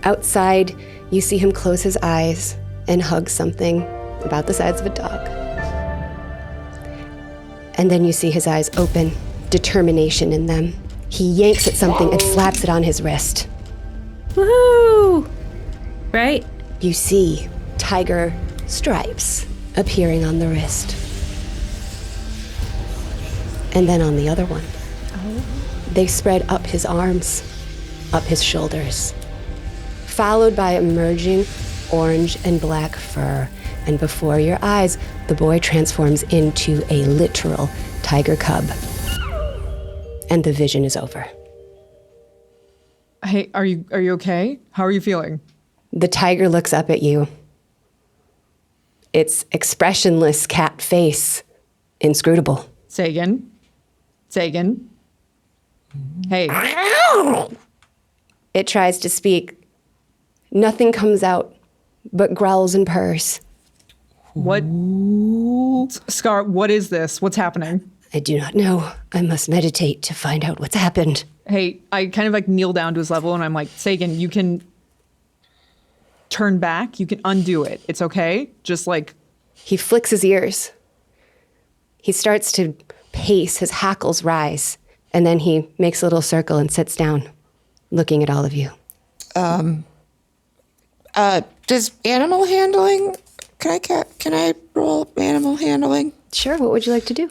Outside, you see him close his eyes and hug something about the size of a dog. And then you see his eyes open, determination in them. He yanks at something and slaps it on his wrist. Woohoo! Right? You see tiger stripes appearing on the wrist. And then on the other one. They spread up his arms, up his shoulders, followed by emerging orange and black fur. And before your eyes, the boy transforms into a literal tiger cub. And the vision is over. Hey, are you okay? How are you feeling? The tiger looks up at you. Its expressionless cat face, inscrutable. Segen? Hey. It tries to speak. Nothing comes out but growls and purrs. What? Scar, what is this? What's happening? I do not know. I must meditate to find out what's happened. Hey, I kind of like kneel down to his level and I'm like, Segen, you can turn back. You can undo it. It's okay. Just like. He flicks his ears. He starts to pace. His hackles rise. And then he makes a little circle and sits down, looking at all of you. Does animal handling, can I roll animal handling? Sure, what would you like to do?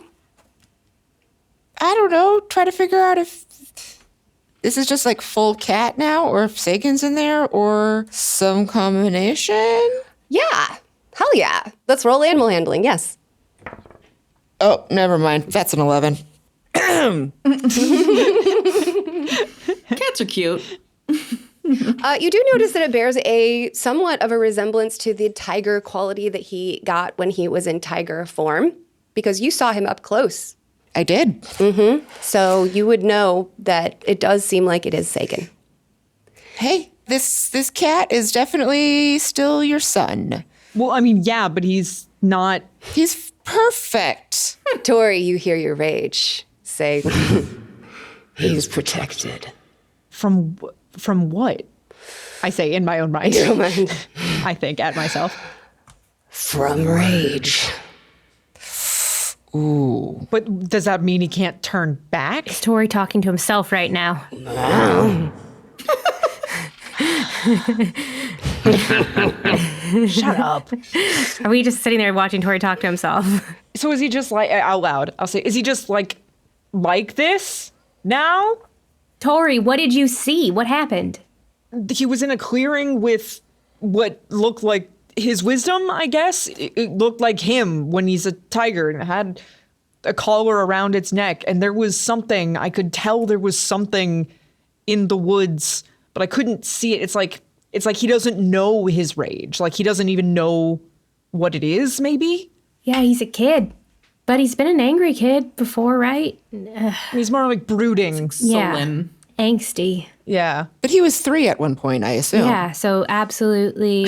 I don't know, try to figure out if this is just like full cat now, or if Segen's in there, or some combination. Yeah, hell yeah. Let's roll animal handling, yes. Oh, never mind. That's an 11. Cats are cute. You do notice that it bears a somewhat of a resemblance to the tiger quality that he got when he was in tiger form, because you saw him up close. I did. So you would know that it does seem like it is Segen. Hey, this cat is definitely still your son. Well, I mean, yeah, but he's not. He's perfect. Tohri, you hear your rage. Say, he's protected. From what? I say in my own mind. Your mind. I think at myself. From rage. Ooh. But does that mean he can't turn back? Is Tohri talking to himself right now? Shut up. Are we just sitting there watching Tohri talk to himself? So is he just like, out loud, I'll say, is he just like this now? Tohri, what did you see? What happened? He was in a clearing with what looked like his wisdom, I guess. It looked like him when he's a tiger and had a collar around its neck. And there was something, I could tell there was something in the woods, but I couldn't see it. It's like he doesn't know his rage. Like he doesn't even know what it is, maybe? Yeah, he's a kid. But he's been an angry kid before, right? He's more like brooding. Sullen. Angsty. Yeah. But he was 3 at one point, I assume. Yeah, so absolutely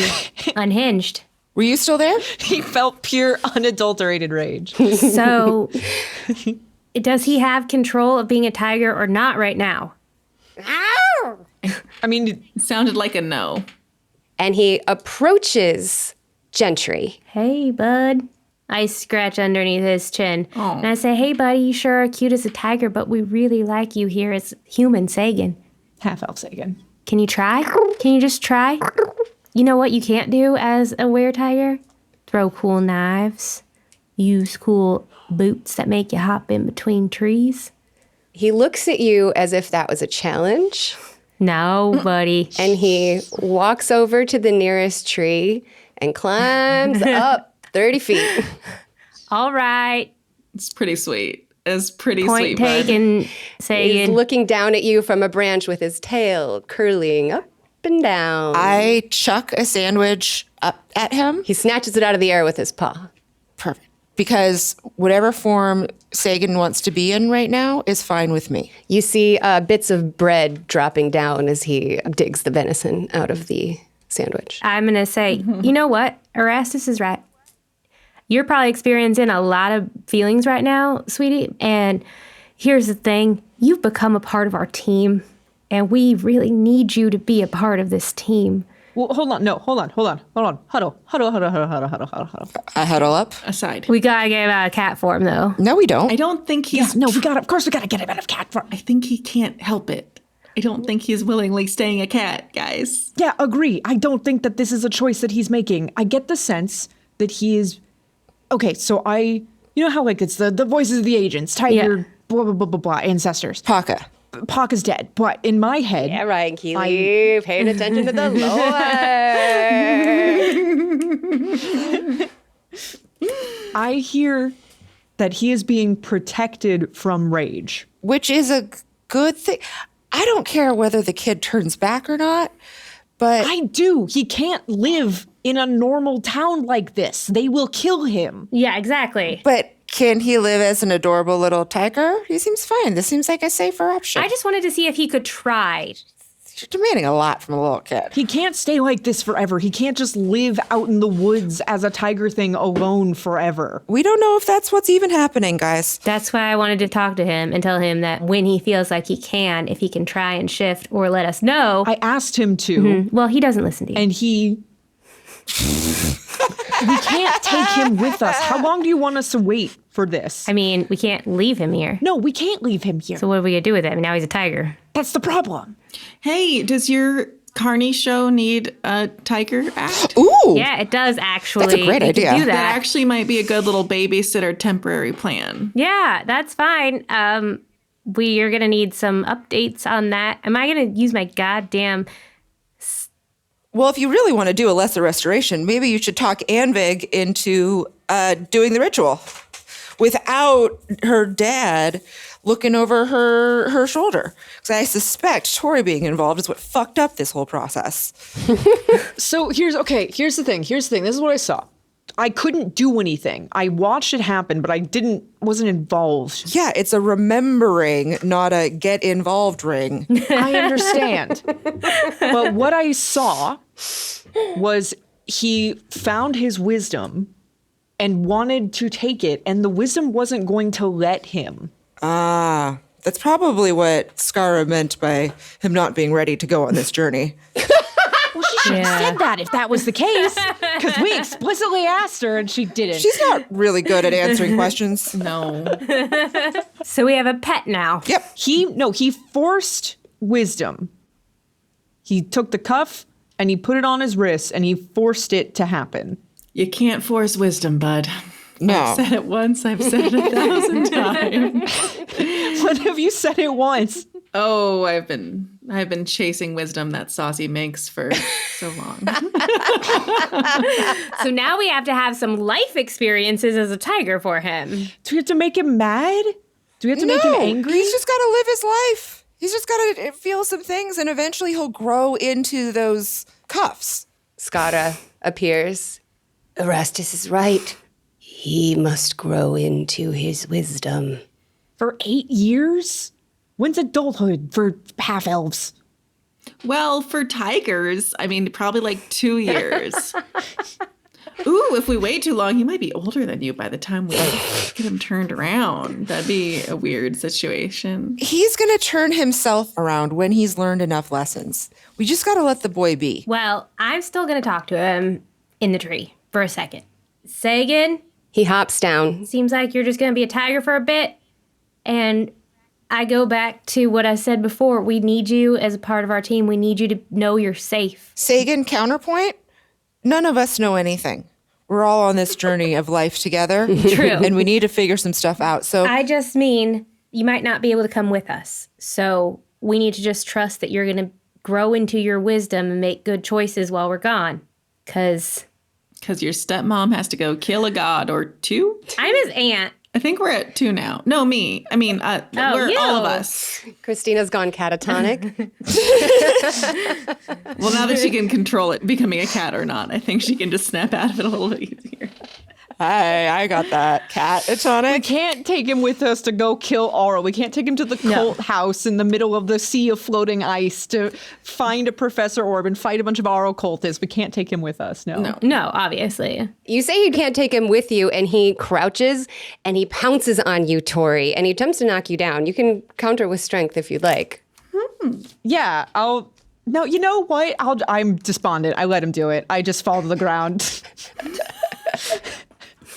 unhinged. Were you still there? He felt pure, unadulterated rage. So, does he have control of being a tiger or not right now? I mean, It sounded like a no. And he approaches Gentry. Hey, bud. I scratch underneath his chin. Oh. And I say, hey, buddy, you sure are cute as a tiger, but we really like you here as human Segen. half-elf Segen. Can you try? Can you just try? You know what you can't do as a were-tiger? Throw cool knives. Use cool boots that make you hop in between trees. He looks at you as if that was a challenge. No, buddy. And he walks over to the nearest tree and climbs up 30 feet. All right. It's pretty sweet. It's pretty Point sweet. bud. taken, He's Segen. looking down at you from a branch with his tail curling up and down. I chuck a sandwich up at him. He snatches it out of the air with his paw. Perfect. Because whatever form Segen wants to be in right now is fine with me. You see bits of bread dropping down as he digs the venison out of the sandwich. I'm going to say, you know what? Erastus is right. You're probably experiencing a lot of feelings right now, sweetie. And here's the thing. You've become a part of our team. And we really need you to be a part of this team. Well, hold on. No, hold on. Huddle. I huddle up. Aside. We got to get him out of cat form, though. No, we don't. I don't think he's. Of course we gotta get him out of cat form. I think he can't help it. I don't think he's willingly staying a cat, guys. Yeah, agree. I don't think that this is a choice that he's making. I get the sense that he is. Okay, so you know how like it's the voices of the agents, tiger, Yeah. blah, blah, blah, blah, blah, ancestors. Paka. Paka's dead, but in my head, Yeah, right, Keely. Paying attention to the Lord. I hear that he is being protected from rage. Which is a good thing. I don't care whether the kid turns back or not, but I do. He can't live in a normal town like this. They will kill him. Yeah, exactly. can he live as an adorable little tiger? He seems fine. This seems like a safer option. I just wanted to see if he could try. You're demanding a lot from a little kid. He can't stay like this forever. He can't just live out in the woods as a tiger thing alone forever. We don't know if that's what's even happening, guys. That's why I wanted to talk to him and tell him that when he feels like he can, if he can try and shift or let us know. I asked him to, Well, he doesn't listen to you. and he... We can't take him with us. How long do you want us to wait for this? I mean, we can't leave him here. No, we can't leave him here. So what are we going to do with him? Now he's a tiger. That's the problem. Hey, does your Carney show need a tiger act? Ooh. Yeah, it does actually. That's a great We could idea. do That that. actually might be a good little babysitter temporary plan. Yeah, that's fine. We are going to need some updates on that. Am I going to use my goddamn... Well, if you really want to do a lesser restoration, maybe you should talk Anvig into doing the ritual without her dad looking over her shoulder. Because I suspect Tohri being involved is what fucked up this whole process. So here's the thing. This is what I saw. I couldn't do anything. I watched it happen, but I wasn't involved. Yeah, it's a remembering, not a get involved ring. I understand. But what I saw was he found his wisdom and wanted to take it, and the wisdom wasn't going to let him. Ah, that's probably what Skarra meant by him not being ready to go on this journey. Well, she should have said that if that was the case, because we explicitly asked her and she didn't. She's not really good at answering questions. No. So we have a pet now. Yep. He forced wisdom. He took the cuff and he put it on his wrist and he forced it to happen. You can't force wisdom, bud. No. I've said it once, I've said it 1,000 times. When have you said it once? Oh, I've been chasing wisdom that Saucy makes for so long. So now we have to have some life experiences as a tiger for him. Do we have to make him mad? Do we have to make him angry? He's just got to live his life. He's just got to feel some things, and eventually he'll grow into those cuffs. Skarra appears. Erastus is right. He must grow into his wisdom. For 8 years? When's adulthood for half-elves? Well, for tigers, I mean, probably like 2 years. Ooh, if we wait too long, he might be older than you by the time we get him turned around. That'd be a weird situation. He's going to turn himself around when he's learned enough lessons. We just got to let the boy be. Well, I'm still going to talk to him in the tree for a second. Segen, He hops down. seems like you're just going to be a tiger for a bit. And I go back to what I said before. We need you as a part of our team. We need you to know you're safe. Segen, counterpoint, none of us know anything. We're all on this journey of life together. True. And we need to figure some stuff out. So I just mean you might not be able to come with us. So we need to just trust that you're going to grow into your wisdom and make good choices while we're gone. Because Your stepmom has to go kill a god or 2? I'm his aunt. I think we're at 2 now. No, me. I mean, we're you. all of us. Christina's gone catatonic. Well, now that she can control it becoming a cat or not, I think she can just snap out of it a little bit easier. Hey, I got that. Cat We atonic. can't take him with us to go kill Aura. We can't take him to the cult house in the middle of the sea of floating ice to find a Professor Orb and fight a bunch of Aura cultists. We can't take him with us. No. No, obviously. You say you can't take him with you, and he crouches and he pounces on you, Tohri, and he attempts to knock you down. You can counter with strength if you'd like. Yeah, No, you know what? I'm despondent. I let him do it. I just fall to the ground.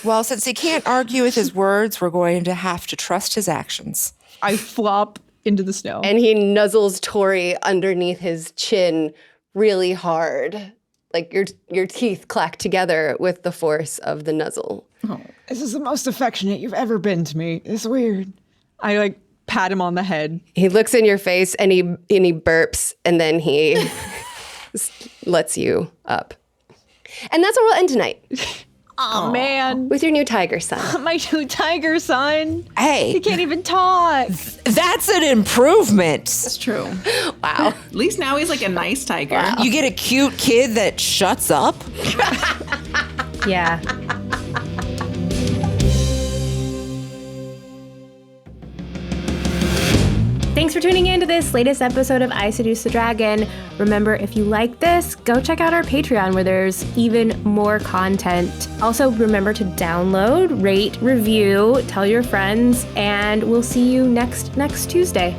Well, since he can't argue with his words, we're going to have to trust his actions. I flop into the snow. And he nuzzles Tohri underneath his chin really hard. Like your teeth clack together with the force of the nuzzle. This is the most affectionate you've ever been to me. It's weird. I pat him on the head. He looks in your face and he burps, and then he lets you up. And that's where we'll end tonight Oh, man. with your new tiger son. My new tiger son. Hey, He can't even talk. that's an improvement. That's true. Wow. At least now he's like a nice tiger. You get a cute kid that shuts up. Yeah. Thanks for tuning in to this latest episode of I Seduce the Dragon. Remember, if you like this, go check out our Patreon where there's even more content. Also, remember to download, rate, review, tell your friends, and we'll see you next Tuesday.